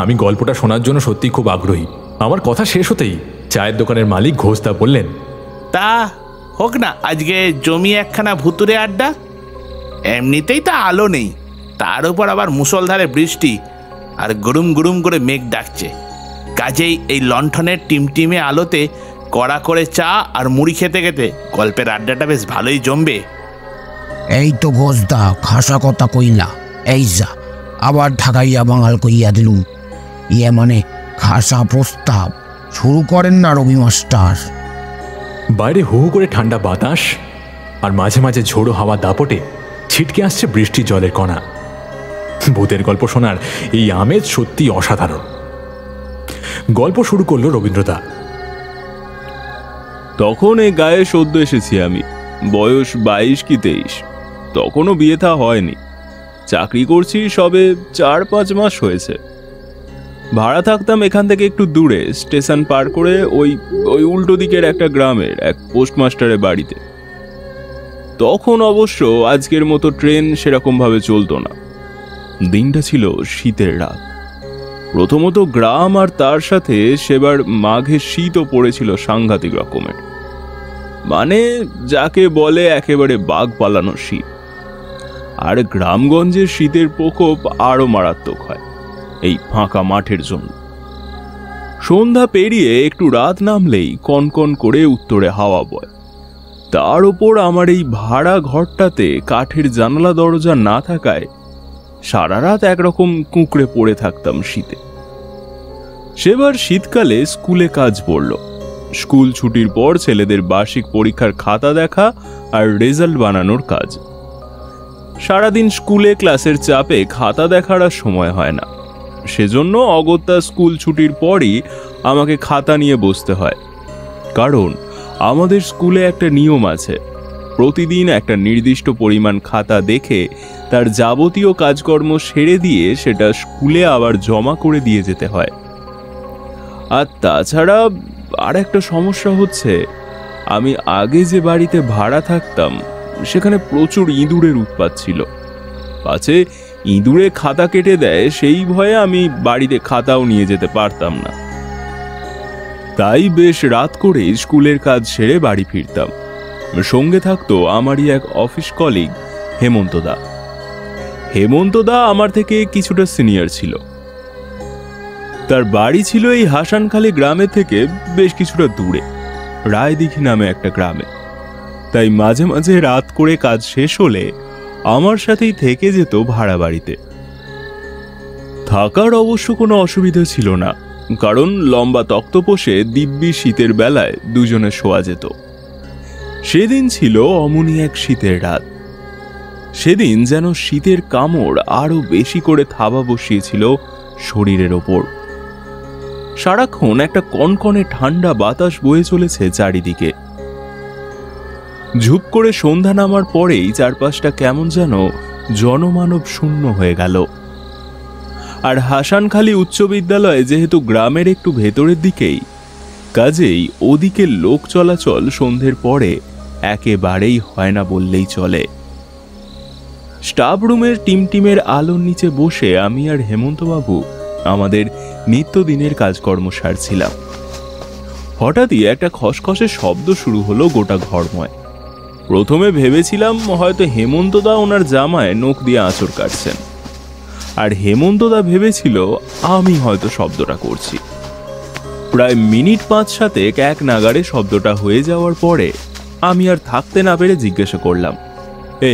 আমি গল্পটা শোনার জন্য সত্যিই খুব আগ্রহী। আমার কথা শেষ হতেই চায়ের দোকানের মালিক ঘোষদা বললেন, তা হোক না আজকে জমি একখানা ভুতুরে আড্ডা। এমনিতেই তা আলো নেই, তার উপর আবার মুষলধারে বৃষ্টি আর গুরুম গুরুম করে মেঘ ডাকছে। কাজেই এই লণ্ঠনের টিমটিমে আলোতে কড়া করে চা আর মুড়ি খেতে খেতে গল্পের আড্ডাটা বেশ ভালোই জমবে। এই তো ঘোষদা খাসা কথা কইলা, এই যা আবার ঢাকাইয়া বাঙাল কইয়া দিলুম। ইয়ে মানে খাসা প্রস্তাব। শুরু করেন না রবি মাস্টার। বাইরে হু হু করে ঠান্ডা বাতাস আর মাঝে মাঝে ঝোড়ো হাওয়া দাপটে ছিটকে আসছে বৃষ্টি জলের কণা। ভূতের গল্প শোনার এই আমেজ সত্যি অসাধারণ। গল্প শুরু করলো রবীন্দ্রদা। তখন এই গায়ে সদ্য এসেছি আমি, বয়স 22 কি 23। তখনও বিয়ে থা হয়নি, চাকরি করছি সবে 4-5 মাস হয়েছে। ভাড়া থাকতাম এখান থেকে একটু দূরে, স্টেশন পার করে ওই উল্টো দিকের একটা গ্রামের এক পোস্টমাস্টারের বাড়িতে। তখন অবশ্য আজকের মতো ট্রেন সেরকমভাবে চলতো না। দিনটা ছিল শীতের রাত। প্রথমত গ্রাম আর তার সাথে সেবার মাঘে শীতও পড়েছিল সাংঘাতিক রকমের, মানে যাকে বলে একেবারে বাঘ পালানো শীত। আর গ্রামগঞ্জের শীতের প্রকোপ আরো মারাত্মক হয় এই ফাঁকা মাঠের জন্য। সন্ধ্যা পেরিয়ে একটু রাত নামলেই কনকন করে উত্তরে হাওয়া বয়। তার উপর আমার এই ভাড়া ঘরটাতে কাঠের জানালা দরজা না থাকায় সারা রাত একরকম কুঁকড়ে পড়ে থাকতাম শীতে। সেবার শীতকালে স্কুলে কাজ পড়ল। স্কুল ছুটির পর ছেলেদের বার্ষিক পরীক্ষার খাতা দেখা আর রেজাল্ট বানানোর কাজ। সারাদিন স্কুলে ক্লাসের চাপে খাতা দেখার আর সময় হয় না। সেজন্য অগত্যা স্কুল ছুটির পরই আমাকে খাতা নিয়ে বসতে হয়। কারণ আমাদের স্কুলে একটা নিয়ম আছে, প্রতিদিন একটা নির্দিষ্ট পরিমাণ খাতা দেখে তার যাবতীয় কাজকর্ম সেরে দিয়ে সেটা স্কুলে আবার জমা করে দিয়ে যেতে হয়। আর তাছাড়া আর একটা সমস্যা হচ্ছে, আমি আগে যে বাড়িতে ভাড়া থাকতাম সেখানে প্রচুর ইঁদুরের উৎপাত ছিল। পাছে ইঁদুরে খাতা কেটে দেয় সেই ভয়ে আমি বাড়িতে খাতাও নিয়ে যেতে পারতাম না। তাই বেশ রাত করে স্কুলের কাজ সেরে বাড়ি ফিরতাম। সঙ্গে থাকতো আমারই এক অফিস কলিগ হেমন্তদা। হেমন্তদা আমার থেকে কিছুটা সিনিয়র ছিল। তার বাড়ি ছিল এই হাসানখালী গ্রামে থেকে বেশ কিছুটা দূরে, রায়দিঘি নামে একটা গ্রামে। তাই মাঝে মাঝে রাত করে কাজ শেষ হলে আমার সাথেই থেকে যেত ভাড়া বাড়িতে। থাকার অবশ্য কোনো অসুবিধা ছিল না, কারণ লম্বা তক্তপোষে দিব্যি শীতের বেলায় দুজনে শোয়া যেত। সেদিন ছিল অমনি এক শীতের রাত। সেদিন যেন শীতের কামড় আরো বেশি করে থাবা বসিয়েছিল শরীরের ওপর। সারাক্ষণ একটা কনকনে ঠান্ডা বাতাস বয়ে চলেছে চারিদিকে। ঝুপ করে সন্ধ্যা নামার পরেই চারপাশটা কেমন যেন জনমানব শূন্য হয়ে গেল। আর হাসানখালী উচ্চ বিদ্যালয় যেহেতু গ্রামের একটু ভেতরের দিকেই, কাজেই ওদিকে লোক চলাচল সন্ধ্যের পরে একেবারেই হয় না বললেই চলে। স্টাফ রুমের টিমটিমের আলোর নিচে বসে আমি আর হেমন্তবাবু আমাদের নিত্যদিনের কাজকর্ম সারছিলাম। হঠাৎই একটা খসখসে শব্দ শুরু হলো গোটা ঘরময়। প্রথমে ভেবেছিলাম হয়তো হেমন্তদা ওনার জামায় নখ দিয়ে আঁচড় কাটছেন, আর হেমন্তদা ভেবেছিল আমি হয়তো শব্দটা করছি। প্রায় মিনিট 5-7 এক নাগারে শব্দটা হয়ে যাওয়ার পরে আমি আর থাকতে না পেরে জিজ্ঞাসা করলাম,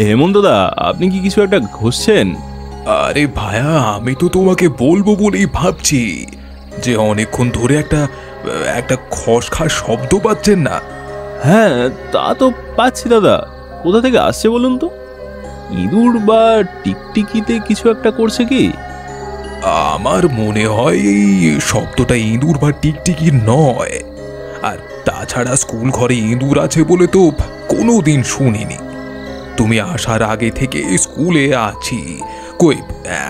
হেমন্তদা, আপনি কি কিছু একটা ঘষছেন? আরে ভায়া, আমি তো তোমাকে বলবো বলেই ভাবছি যে অনেকক্ষণ ধরে একটা খসখস শব্দ পাচ্ছেন না? হ্যাঁ, তা তো পাচ্ছি দাদা। কোথা থেকে আসছে বলুন তো? ইঁদুর বা টিকটিকিতে কিছু একটা করছে কি? আমার মনে হয় এই শব্দটা ইঁদুর বা টিকটিকির নয়। আর তাছাড়া স্কুল ঘরে ইঁদুর আছে বলে তো কোনোদিন শুনিনি। তুমি আসার আগে থেকে স্কুলে আছি, কই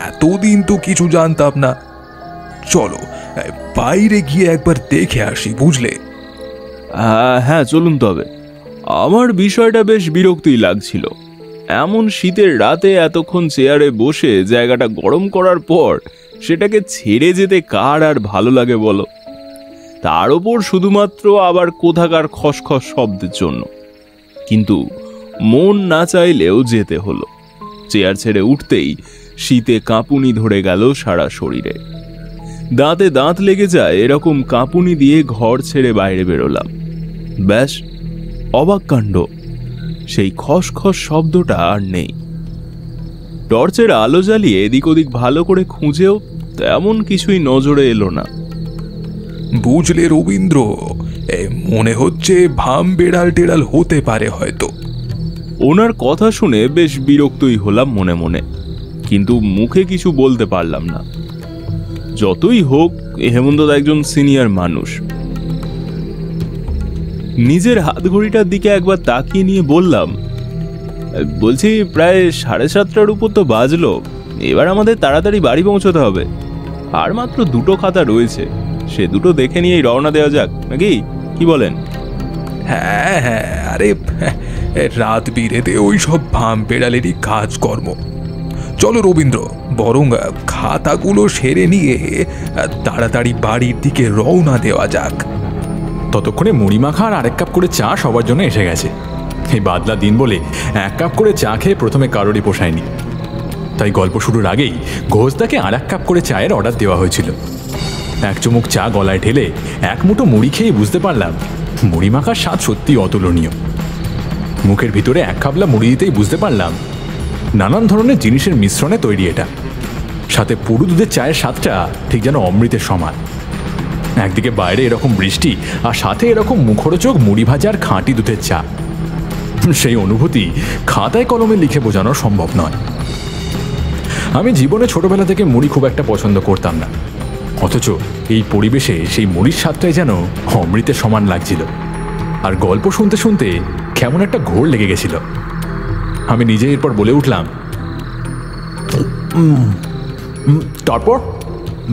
এতদিন তো কিছু জানতাম না। চলো বাইরে গিয়ে একবার দেখে আসি, বুঝলে? হ্যাঁ, চলুন তবে। আমার বিষয়টা বেশ বিরক্তিই লাগছিল। এমন শীতের রাতে এতক্ষণ চেয়ারে বসে জায়গাটা গরম করার পর সেটাকে ছেড়ে যেতে কার আর ভালো লাগে বলো? তার ওপর শুধুমাত্র আবার কোথাকার খসখস শব্দের জন্য। কিন্তু মন না চাইলেও যেতে হলো। চেয়ার ছেড়ে উঠতেই শীতে কাঁপুনি ধরে গেল সারা শরীরে। দাঁতে দাঁত লেগে যায় এরকম কাঁপুনি দিয়ে ঘর ছেড়ে বাইরে বেরোলাম। ব্যাস, অবাক কাণ্ড, সেই খসখস শব্দটা আর নেই। টর্চের আলো জ্বালিয়ে এদিক ওদিক ভালো করে খুঁজেও তেমন কিছুই নজরে এলো না। বুঝলে রবীন্দ্র, মনে হচ্ছে ভাম বেড়াল টেড়াল হতে পারে হয়তো। ওনার কথা শুনে বেশ বিরক্তই হলাম মনে মনে, কিন্তু মুখে কিছু বলতে পারলাম না। যতই হোক হেমন্তদা একজন সিনিয়র মানুষ। নিজের হাত ঘড়িটার দিকে একবার তাকিয়ে নিয়ে বললাম, বলছি প্রায় 7:30টার উপর তো বাজলো। এবার আমাদের তাড়াতাড়ি বাড়ি পৌঁছতে হবে। আর মাত্র 2টো খাতা রয়েছে, সে 2টো দেখে নিয়েই রওনা দেওয়া যাক, নাকি কি বলেন? হ্যাঁ হ্যাঁ, আরে রাত বিরেতে ওই সব ভাম বেড়ালেরই কাজকর্ম। চলো রবীন্দ্র, বরং খাতাগুলো সেরে নিয়ে তাড়াতাড়ি বাড়ির দিকে রওনা দেওয়া যাক। ততক্ষণে মুড়ি মাখা আর আরেক কাপ করে চা সবার জন্য এসে গেছে। এই বাদলা দিন বলে 1 কাপ করে চা খেয়ে প্রথমে কারোরই পোষায়নি, তাই গল্প শুরুর আগেই ঘোষদাকে আর 1 কাপ করে চায়ের অর্ডার দেওয়া হয়েছিল। 1 চুমুক চা গলায় ঢেলে 1 মুঠো মুড়ি খেয়ে বুঝতে পারলাম মুড়ি মাখার স্বাদ সত্যি অতুলনীয়। মুখের ভিতরে 1 খাবলা মুড়ি দিতেই বুঝতে পারলাম নানান ধরনের জিনিসের মিশ্রণে তৈরি এটা। সাথে পুরু দুধের চায়ের স্বাদটা ঠিক যেন অমৃতের সমান। একদিকে বাইরে এরকম বৃষ্টি, আর সাথে এরকম মুখরোচক মুড়ি ভাজা আর খাঁটি দুধের চা। সেই অনুভূতি খাতায় কলমে লিখে বোঝানো সম্ভব নয়। আমি জীবনে ছোটবেলা থেকে মুড়ি খুব একটা পছন্দ করতাম না, অথচ এই পরিবেশে সেই মুড়ির স্বাদটাই যেন অমৃতের সমান লাগছিল। আর গল্প শুনতে শুনতে কেমন একটা ঘোর লেগে গেছিল। আমি নিজে এরপর বলে উঠলাম, তারপর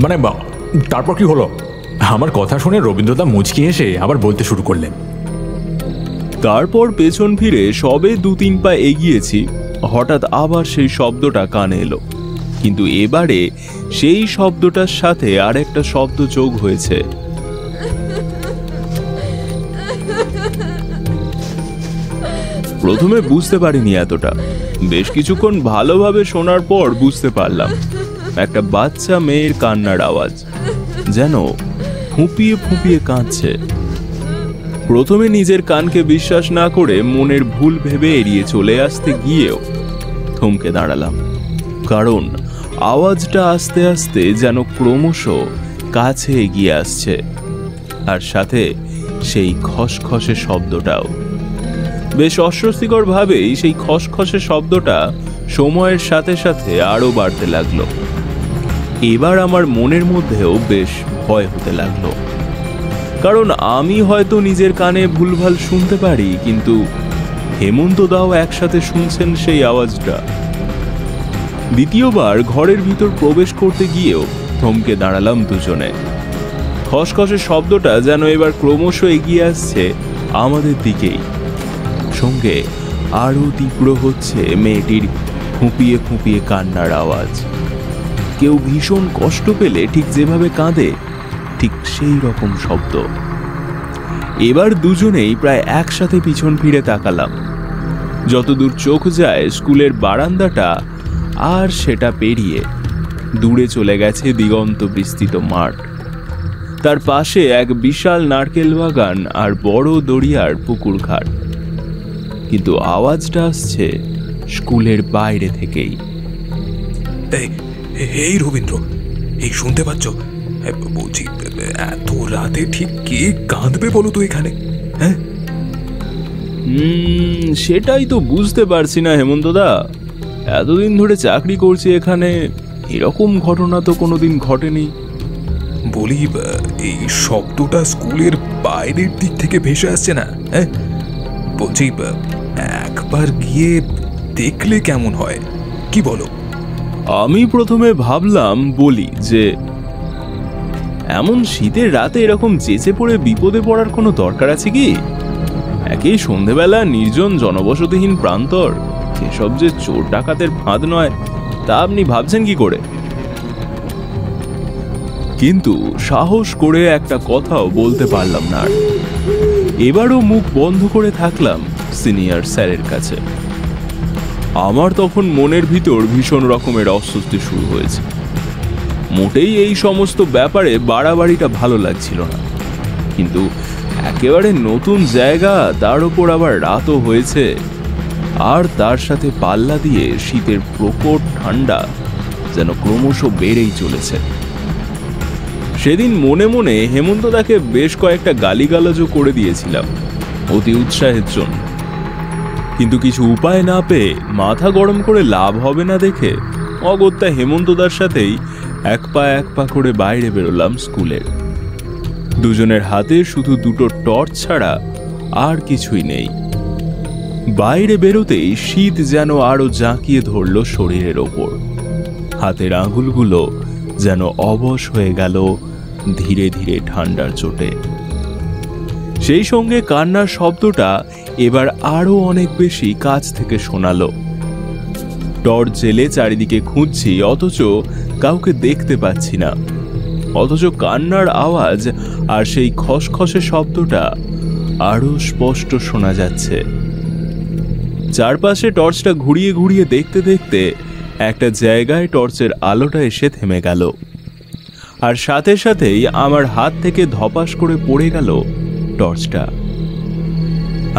মানে তারপর কি হলো? আমার কথা শুনে রবীন্দ্রদা মুচকি হেসে আবার বলতে শুরু করলেন, তারপর পেছন ফিরে সবে 2-3 পা এগিয়েছি, হঠাৎ আবার সেই শব্দটা কানে এলো। কিন্তু এবারে সেই শব্দটার সাথে আর একটা শব্দ যোগ হয়েছে। প্রথমে বুঝতে পারিনি এতটা, বেশ কিছুক্ষণ ভালোভাবে শোনার পর বুঝতে পারলাম একটা বাচ্চা মেয়ের কান্নার আওয়াজ, যেন ফুঁপিয়ে ফুঁপিয়ে কাঁদছে। প্রথমে নিজের কানকে বিশ্বাস না করে মনের ভুল ভেবে এড়িয়ে চলে আসতে গিয়েও থমকে দাঁড়ালাম, কারণ আওয়াজটা আস্তে আস্তে যেন ক্রমশ কাছে এগিয়ে আসছে, আর সাথে সেই খসখসে শব্দটাও। বেশ অস্বস্তিকর ভাবেই সেই খসখসে শব্দটা সময়ের সাথে সাথে আরো বাড়তে লাগলো। এবার আমার মনের মধ্যেও বেশ ভয় হতে লাগলো, কারণ আমি হয়তো নিজের কানে ভুলভাল শুনতে পারি, কিন্তু হেমন্ত দাও একসাথে শুনছেন সেই আওয়াজটা। দ্বিতীয়বার ঘরের ভিতর প্রবেশ করতে গিয়েও থমকে দাঁড়ালাম দুজনে। খসখসে শব্দটা যেন এবার ক্রমশ এগিয়ে আসছে আমাদের দিকেই, সঙ্গে আরো তীব্র হচ্ছে মেয়েটির ফুঁপিয়ে ফুঁপিয়ে কান্নার আওয়াজ। কেউ ভীষণ কষ্ট পেলে ঠিক যেভাবে কাঁদে, ঠিক সেই রকম শব্দ। এবার দুজনেই প্রায় একসাথে পিছন ফিরে তাকালাম। যতদূর চোখ যায় স্কুলের বারান্দাটা, আর সেটা পেরিয়ে দূরে চলে গেছে দিগন্ত বিস্তৃত মাঠ। তার পাশে এক বিশাল নারকেল বাগান আর বড় দরিয়ার পুকুর ঘাট। কিন্তু আওয়াজটা আসছে স্কুলের বাইরে থেকেই। এই রবীন্দ্র, এই শুনতে পাচ্ছ? বলছি, এত রাতে ঠিক কে কাঁদবে বলো তো এখানে? হ্যাঁ, সেটাই তো বুঝতে পারছি না হেমন্তদা। এতদিন ধরে চাকরি করছি এখানে, এরকম ঘটনা তো কোনোদিন ঘটেনি। বলি, এই শব্দটা স্কুলের বাইরের দিক থেকে ভেসে আসছে না? হ্যাঁ, বলছি একবার গিয়ে দেখলে কেমন হয়, কি বলো? আমি প্রথমে ভাবলাম বলি যে এমন শীতের রাতে এরকম চেঁচে পড়ে বিপদে পড়ার কোনো দরকার আছে কি? একই সন্ধেবেলা নির্জন জনবসতিহীন প্রান্তর, এসব যে চোর ডাকাতের ফাঁদ নয় তা আপনি ভাবছেন কি করে? কিন্তু সাহস করে একটা কথাও বলতে পারলাম না। এবারও মুখ বন্ধ করে থাকলাম সিনিয়র স্যারের কাছে। আমার তখন মনের ভিতর ভীষণ রকমের অস্বস্তি শুরু হয়েছে। মোটেই এই সমস্ত ব্যাপারে বাড়াবাড়িটা ভালো লাগছিল না, কিন্তু একেবারে নতুন জায়গা, তার উপর আবার রাতও হয়েছে, আর তার সাথে পাল্লা দিয়ে শীতের প্রকট ঠান্ডা যেন ক্রমশ বেড়েই চলেছে। সেদিন মনে মনে হেমন্তদাকে বেশ কয়েকটা গালিগালাজও করে দিয়েছিলাম অতি উৎসাহের জন্য, কিন্তু কিছু উপায় না পেয়ে মাথা গরম করে লাভ হবে না দেখে অগত্যা হেমন্তদার সাথেই এক পা করে বাইরে বেরোলাম স্কুলের। দুজনের হাতে শুধু দুটো টর্চ ছাড়া আর কিছুই নেই। বাইরে বেরোতেই শীত যেন আরো জাঁকিয়ে ধরল শরীরের ওপর। হাতের আঙুলগুলো যেন অবশ হয়ে গেল ধীরে ধীরে ঠান্ডার চোটে। সেই সঙ্গে কান্নার শব্দটা এবার আরো অনেক বেশি কাছ থেকে শোনালো। টর্চ জেলে চারিদিকে খুঁজছি, অথচ কাউকে দেখতে পাচ্ছি না। অথচ কান্নার আওয়াজ আর সেই খসখসে শব্দটা আরো স্পষ্ট শোনা যাচ্ছে। চারপাশে টর্চটা ঘুরিয়ে ঘুরিয়ে দেখতে দেখতে একটা জায়গায় টর্চের আলোটা এসে থেমে গেল, আর সাথে সাথেই আমার হাত থেকে ধপাস করে পড়ে গেল টর্চটা।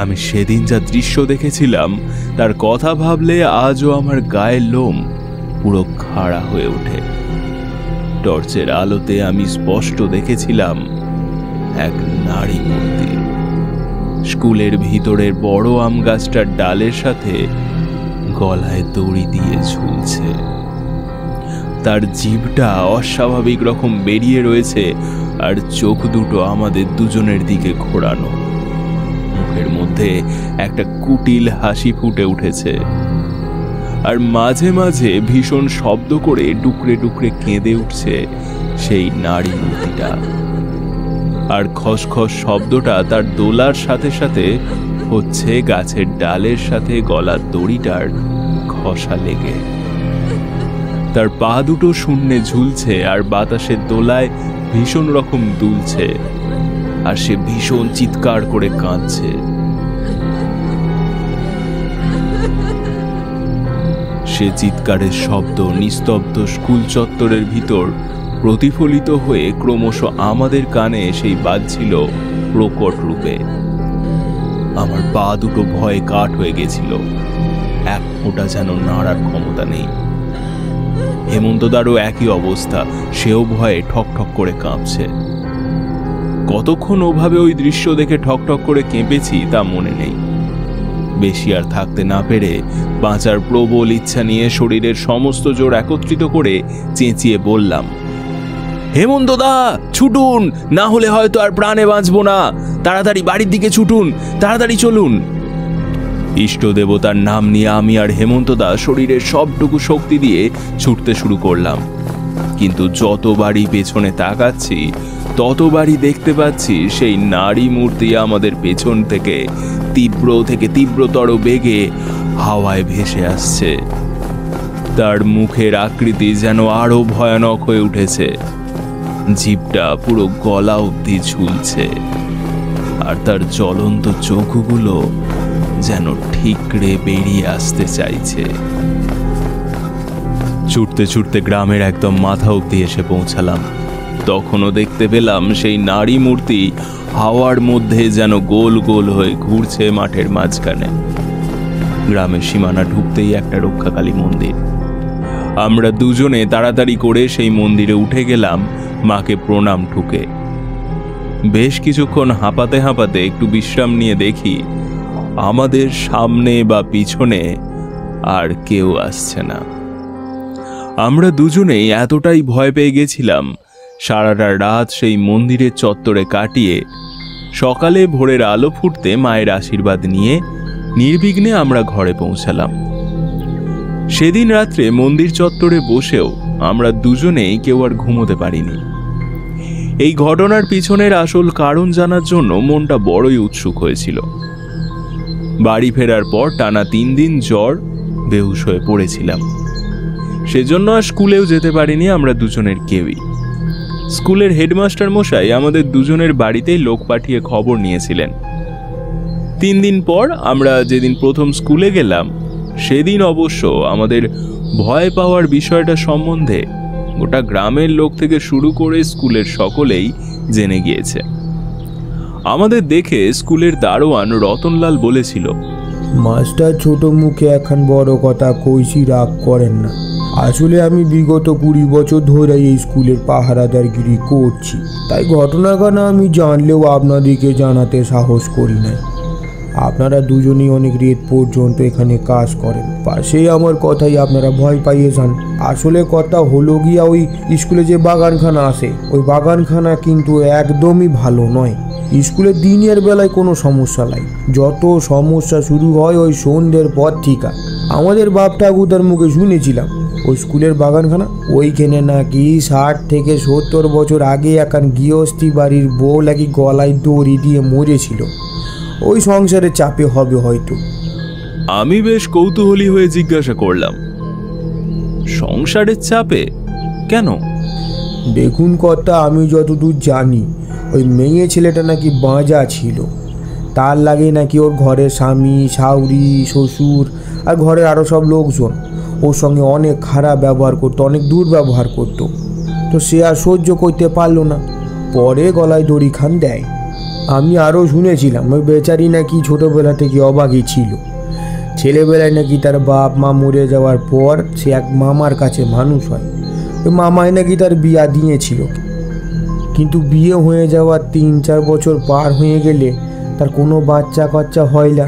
আমি সেদিন যা দৃশ্য দেখেছিলাম তার কথা ভাবলে আজও আমার গায়ের লোম পুরো খাড়া হয়ে ওঠে। টর্চের আলোতে আমি স্পষ্ট দেখেছিলাম এক নারী মূর্তি স্কুলের ভিতরের বড় আম গাছটার ডালের সাথে গলায় দড়ি দিয়ে ঝুলছে। তার জিভটা অস্বাভাবিক রকম বেরিয়ে রয়েছে আর চোখ দুটো আমাদের দুজনের দিকে ঘোরানো। মুখের মধ্যে একটা কুটিল হাসি ফুটে উঠেছে আর মাঝে মাঝে ভীষণ শব্দ করে ডুকরে ডুকরে কেঁদে উঠছে সেই নারী মূর্তিটা। আর খসখস শব্দটা তার দোলার সাথে সাথে হচ্ছে গাছের ডালের সাথে গলার দড়িটার ঘষা লেগে। তার পা দুটো শূন্যে ঝুলছে আর বাতাসের দোলায় ভীষণ রকম দুলছে আর সে ভীষণ চিৎকার করে কাঁদছে। সে চিৎকারের শব্দ নিস্তব্ধ স্কুল চত্বরের ভিতর প্রতিফলিত হয়ে ক্রমশ আমাদের কানে সেই বাজছিল প্রকট রূপে। আমার পা দুটো ভয়ে কাঠ হয়ে গেছিল, এক ফোঁটা যেন নাড়ার ক্ষমতা নেই। হেমন্তদারও একই অবস্থা, সেও ভয়ে ঠক ঠক করে কাঁপছে। কতক্ষণ ওভাবে ওই দৃশ্য দেখে ঠক ঠক করে কেঁপেছি তা মনে নেই। বেশি আর থাকতে না পেরে বাঁচার প্রবল ইচ্ছা নিয়ে শরীরের সমস্ত জোর একত্রিত করে চেঁচিয়ে বললাম, হেমন্তদা ছুটুন, না হলে হয়তো আর প্রাণে বাঁচবো না, তাড়াতাড়ি বাড়ির দিকে ছুটুন, তাড়াতাড়ি চলুন। ইষ্ট দেবতার নাম নিয়ে আমি আর হেমন্তদা শরীরের সবটুকু শক্তি দিয়ে ছুটতে শুরু করলাম। কিন্তু যতবারই পেছনে তাকাচ্ছি ততবারই দেখতে পাচ্ছি সেই নারী মূর্তি আমাদের পেছন থেকে তীব্রতর বেগে হাওয়ায় ভেসে আসছে। তার মুখের আকৃতি যেন আরো ভয়ানক হয়ে উঠেছে, জিভটা পুরো গলা অবধি ঝুলছে আর তার জ্বলন্ত চোখগুলো যেন ঠিকরে বেরিয়ে আসতে চাইছে। ছুটতে ছুটতে গ্রামের একদম মাথা অবধি এসে পৌঁছালাম। তখনও দেখতে পেলাম সেই নারী মূর্তি হাওয়ার মধ্যে যেন গোল গোল হয়ে ঘুরছে মাঠের মাঝখানে। গ্রামের সীমানা ঢুকতেই একটা রক্ষাকালী মন্দির। আমরা দুজনে তাড়াতাড়ি করে সেই মন্দিরে উঠে গেলাম মাকে প্রণাম ঠুকে। বেশ কিছুক্ষণ হাঁপাতে হাঁপাতে একটু বিশ্রাম নিয়ে দেখি আমাদের সামনে বা পিছনে আর কেউ আসছে না। আমরা দুজনেই এতটাই ভয় পেয়ে গেছিলাম, সারাটা রাত সেই মন্দিরের চত্বরে কাটিয়ে সকালে ভোরের আলো ফুটতে মায়ের আশীর্বাদ নিয়ে নির্বিঘ্নে আমরা ঘরে পৌঁছালাম। সেদিন রাত্রে মন্দির চত্বরে বসেও আমরা দুজনেই কেউ আর ঘুমোতে পারিনি। এই ঘটনার পিছনের আসল কারণ জানার জন্য মনটা বড়ই উৎসুক হয়েছিল। বাড়ি ফেরার পর টানা 3 দিন জ্বর, বেহুশ হয়ে পড়েছিলাম। সেজন্য আর স্কুলেও যেতে পারিনি আমরা দুজনের কেউই। স্কুলের হেডমাস্টার মশাই আমাদের দুজনের বাড়িতেই লোক পাঠিয়ে খবর নিয়েছিলেন। 3 দিন পর আমরা যেদিন প্রথম স্কুলে গেলাম সেদিন অবশ্য আমাদের ভয় পাওয়ার বিষয়টা সম্বন্ধে গোটা গ্রামের লোক থেকে শুরু করে স্কুলের সকলেই জেনে গিয়েছে। আমাদের দেখে স্কুলের দারোয়ান রতনলাল বলেছিল, মাস্টার ছোট মুখে এখন বড় কথা কইছি, রাগ করেন না। আসলে আমি বিগত 20 বছর ধরে এই স্কুলের পাহারাদারগিরি করছি, তাই ঘটনাখানা আমি জানলেও আপনাদেরকে জানাতে সাহস করি না। আপনারা দুজনেই অনেক রাত পর্যন্ত এখানে কাজ করেন, পাশেই আমার কথাই আপনারা ভয় পাইয়ে যান। আসলে কথা হলো গিয়া ওই স্কুলে যে বাগানখানা আছে, ওই বাগানখানা কিন্তু একদমই ভালো নয়। স্কুলের দিনের বেলায় কোনো সমস্যা নাই, যত সমস্যা শুরু হয় ওই সন্ধ্যের পর থেকে। আমাদের বাপ ঠাকুরদার মুখে শুনেছিলাম ওই স্কুলের বাগানখানা ওইখানে নাকি 60 থেকে 70 বছর আগে এখন গৃহস্থী বাড়ির বউ নাকি গলায় দড়ি দিয়ে মরেছিল। ওই সংসারের চাপে হবে হয়তো। আমি বেশ কৌতূহলী হয়ে জিজ্ঞাসা করলাম, সংসারের চাপে কেন? দেখুন কথা, আমি যতদূর জানি ওই মেয়ে ছেলেটা নাকি বাঁজা ছিল, তার লাগে নাকি ওর ঘরের স্বামী, শাউরি, শ্বশুর আর ঘরের আরও সব লোকজন ওর সঙ্গে অনেক খারাপ ব্যবহার করতো, অনেক দুর্ব্যবহার করতো। তো সে আর সহ্য করতে পারলো না, পরে গলায় দড়ি খান দেয়। আমি আরও শুনেছিলাম ওই বেচারি নাকি ছোটোবেলা থেকে অবাগী ছিল। ছেলেবেলায় নাকি তার বাপ মা মরে যাওয়ার পর সে এক মামার কাছে মানুষ হয়। ওই মামাই নাকি তার বিয়া দিয়েছিল, কিন্তু বিয়ে হয়ে যাওয়ার 3-4 বছর পার হয়ে গেলে তার কোনো বাচ্চা কাচ্চা হয় না।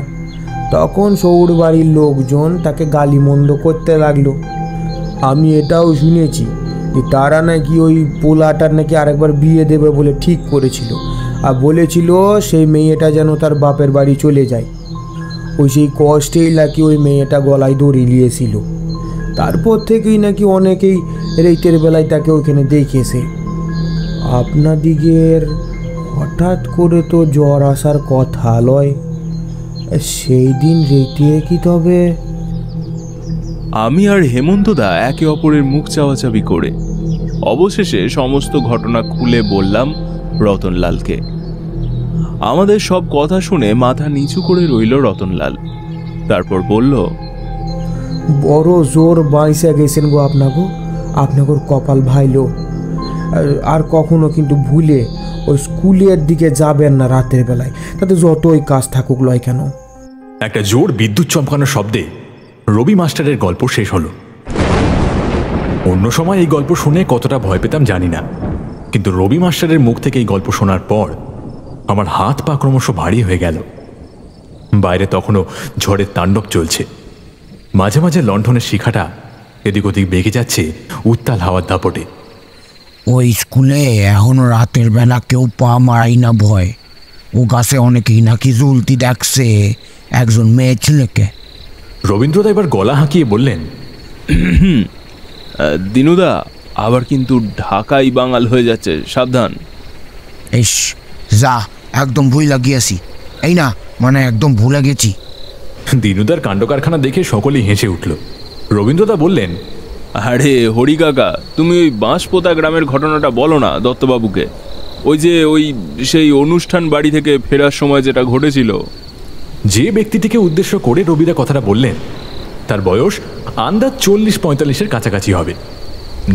তখন সৌর বাড়ির লোকজন তাকে গালিমন্দ করতে লাগলো। আমি এটাও শুনেছি যে তারা নাকি ওই পোলাটার নাকি আরেকবার বিয়ে দেবে বলে ঠিক করেছিল, আর বলেছিল সেই মেয়েটা যেন তার বাপের বাড়ি চলে যায়। ওই সেই কষ্টেই নাকি ওই মেয়েটা গলায় দড়ি নিয়েছিল। তারপর থেকেই নাকি অনেকেই রাতের বেলায় তাকে ওইখানে দেখেছে। আপনাদিগের হঠাৎ করে তো জ্বর আসার কথা লয়, সেই দিন রেটে কি তবে? আমি আর হেমন্তদা একে অপরের মুখ চাওয়াচাবি করে অবশেষে সমস্ত ঘটনা খুলে বললাম রতনলালকে। আমাদের সব কথা শুনে মাথা নিচু করে রইল রতনলাল। তারপর বলল, বড় জোর বাইসা গেছেন গো আপনাকে কপাল ভাইলো। আর কখনো কিন্তু ভুলে ওই স্কুলের দিকে যাবেন না রাতের বেলায়, তাতে যতই কাজ থাকুক লয় কেন। একটা জোর বিদ্যুৎ চমকানোর শব্দে রবি মাস্টারের গল্প শেষ হলো। অন্য সময় এই গল্প শুনে কতটা ভয় পেতাম জানি না, কিন্তু রবি মাস্টারের মুখ থেকে এই গল্প শোনার পর আমার হাত পা ক্রমশ ভারী হয়ে গেল। বাইরে তখনও ঝড়ের তাণ্ডব চলছে। মাঝে মাঝে লণ্ঠনের শিখাটা এদিক ওদিক বেঁকে যাচ্ছে উত্তাল হাওয়ার দাপটে। ওই স্কুলে এখন রাতের বেলা কেউ পা মারাই না ভয়। ও গাছে অনেকেই নাকি জ্বলতি দেখছে একজন মেয়ে ছেলেকে। রবীন্দ্রদা এবার গলা হাঁকিয়ে বললেন, দিনুদা আবার কিন্তু ঢাকাই বাঙাল হয়ে যাচ্ছে, সাবধান। ইস যা, একদম ভুল লাগিয়েছি। এই না মানে একদম ভুলে গেছি। দিনুদার কাণ্ড কারখানা দেখে সকলেই হেসে উঠল। রবীন্দ্রদা বললেন, আরে হরি কাকা, তুমি ওই বাঁশপোতা গ্রামের ঘটনাটা বলো না দত্তবাবুকে। ওই যে সেই অনুষ্ঠান বাড়ি থেকে ফেরার সময় যেটা ঘটেছিল। যে ব্যক্তিটিকে উদ্দেশ্য করে রবিদা কথাটা বললেন তার বয়স আন্দাজ 40-45-এর কাছাকাছি হবে।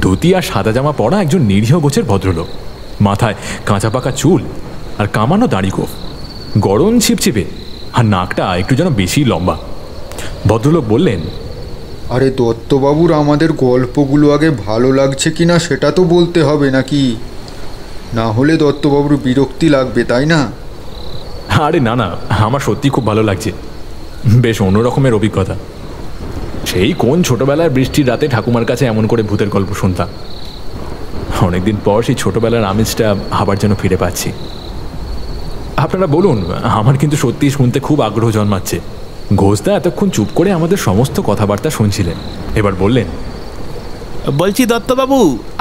ধুতি আর সাদা জামা পরা একজন নিরীহ গোছের ভদ্রলোক। মাথায় কাঁচা পাকা চুল আর কামানো দাড়ি গোঁফ, গরম ছিপছিপে, আর নাকটা একটু যেন বেশি লম্বা। ভদ্রলোক বললেন, আরে দত্তবাবুর আমাদের গল্পগুলো আগে ভালো লাগছে কিনা সেটা তো বলতে হবে নাকি? না হলে দত্তবাবুর বিরক্তি লাগবে, তাই না? আরে না না, আমার সত্যি খুব ভালো লাগছে। বেশ অন্যরকমের অভিজ্ঞতা। সেই কোন ছোটবেলার বৃষ্টির রাতে ঠাকুমার কাছে এমন করে ভূতের গল্প শুনতাম। অনেকদিন পর সেই ছোটবেলার আমেজটা আবার যেন ফিরে পাচ্ছি। আপনারা বলুন, আমার কিন্তু সত্যি শুনতে খুব আগ্রহ জন্মাচ্ছে। ঘোষদা এতক্ষণ চুপ করে আমাদের সমস্ত কথাবার্তা শুনছিলেন। এবার বললেন, বলছি দত্তবাবু,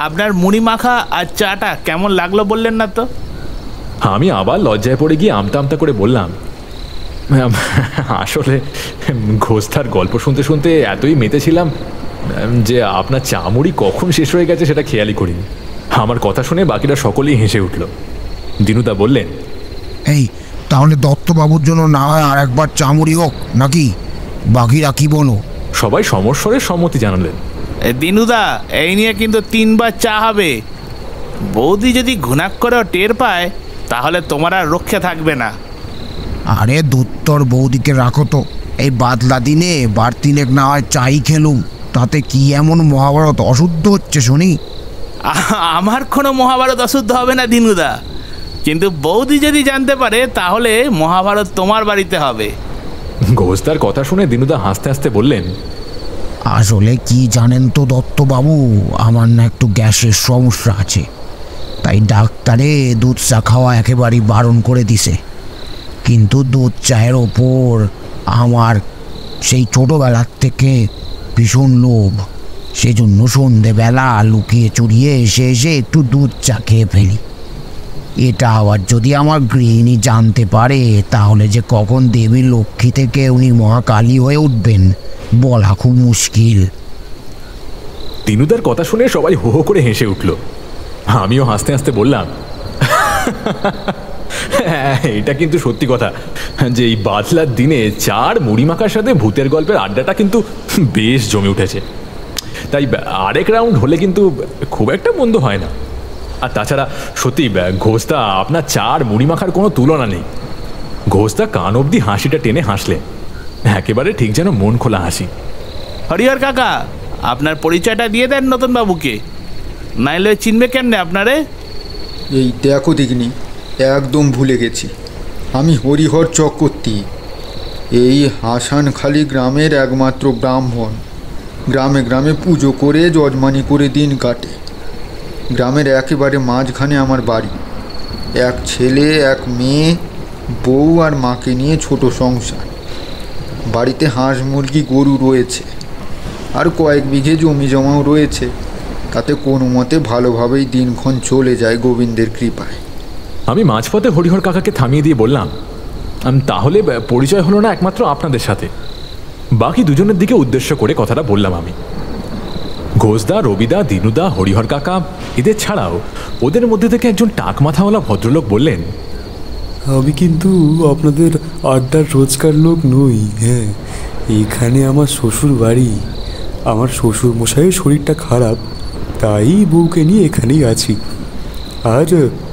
আপনার মুড়ি মাখা আর চাটা কেমন লাগলো বললেন না তো? আমি আবার লজ্জায় পড়ে গিয়ে আমতা আমতা করে বললাম, আসলে ঘোষদার গল্প শুনতে শুনতে এতই মেতেছিলাম যে আপনার চা মুড়ি কখন শেষ হয়ে গেছে সেটা খেয়ালই করিনি। আমার কথা শুনে বাকিরা সকলেই হেসে উঠল। দিনুদা বললেন, এই তাহলে দত্তবাবুর জন্য না হয় আর একবার চামড়ি হোক নাকি? বাকিরা কি বলো? সবাই সমস্বরে সম্মতি জানালেন। দিনুদা, এই নিয়ে কিন্তু 3 বার চা হবে। বৌদি যদি ঘুণাক করেও টের পায় তাহলে তোমার আর রক্ষে থাকবে না। আরে দুত্তর বৌদিকে রাখো তো, এই বাদলা দিনে বার 3 না হয় চাই খেলুম, তাতে কি এমন মহাভারত অশুদ্ধ হচ্ছে শুনি? আমার কোনো মহাভারত অশুদ্ধ হবে না দিনুদা, কিন্তু বৌদি যদি জানতে পারে তাহলে মহাভারত তোমার বাড়িতে হবে। ঘোষদার কথা শুনে দিনুদা হাসতে হাসতে বললেন, আসলে কি জানেন তো দত্তবাবু, আমার না একটু গ্যাসের সমস্যা আছে, তাই ডাক্তারে দুধ চা খাওয়া একেবারেই বারণ করে দিছে। কিন্তু দুধ চায়ের ওপর আমার সেই ছোটোবেলার থেকে ভীষণ লোভ, সেজন্য সন্ধেবেলা লুকিয়ে চুরিয়ে এসে একটু দুধ চা খেয়ে ফেলি। এটা আবার যদি আমার গৃহিণী জানতে পারে তাহলে যে কখন দেবী লক্ষ্মী থেকে উনি মহাকালী হয়ে উঠবেন বলা খুব মুশকিল। দিনুদার কথা শুনে সবাই হো হো করে হেসে উঠল। আমিও হাসতে হাসতে বললাম, এটা কিন্তু সত্যি কথা যে এই বাদলার দিনে চার মুড়ি মাখার সাথে ভূতের গল্পের আড্ডাটা কিন্তু বেশ জমে উঠেছে। তাই আরেক রাউন্ড হলে কিন্তু খুব একটা মন্দ হয় না। আর তাছাড়া সত্যি ঘোষদা, আপনার চার মুড়ি মাখার কোনো তুলনা নেই। ঘোষদা কান অবধি হাসিটা টেনে হাসলে, একেবারে ঠিক যেন মন খোলা হাসি। হরিহর কাকা, আপনার পরিচয়টা দিয়ে দেন নতুন বাবুকে, নাইলে চিনবে কেমনে আপনারে? এই দেখো দেখিনি, একদম ভুলে গেছি। আমি হরিহর চক্রবর্তী, এই হাসানখালি গ্রামের একমাত্র ব্রাহ্মণ। গ্রামে গ্রামে পুজো করে যজমানি করে দিন কাটে। গ্রামের একেবারে মাঝখানে আমার বাড়ি। এক ছেলে, এক মেয়ে, বউ আর মাকে নিয়ে ছোট সংসার। বাড়িতে হাঁস, মুরগি, গরু রয়েছে, আর কয়েক বিঘে জমি জমাও রয়েছে। তাতে কোনো মতে ভালোভাবেই দিনক্ষণ চলে যায় গোবিন্দের কৃপায়। আমি মাঝপথে হরিহর কাকাকে থামিয়ে দিয়ে বললাম, তাহলে পরিচয় হলো না একমাত্র আপনাদের সাথে? বাকি দুজনের দিকে উদ্দেশ্য করে কথাটা বললাম আমি। ঘোষদা, রবিদা, দিনুদা, হরিহর কাকা এদের ছাড়াও ওদের মধ্যে থেকে একজন টাক মাথাওয়ালা ভদ্রলোক বললেন, আমি কিন্তু আপনাদের আড্ডার রোজকার লোক নই। হ্যাঁ, এখানে আমার শ্বশুর বাড়ি। আমার শ্বশুর মশাইয়ের শরীরটা খারাপ, তাই বউকে নিয়ে এখানেই আছি। আর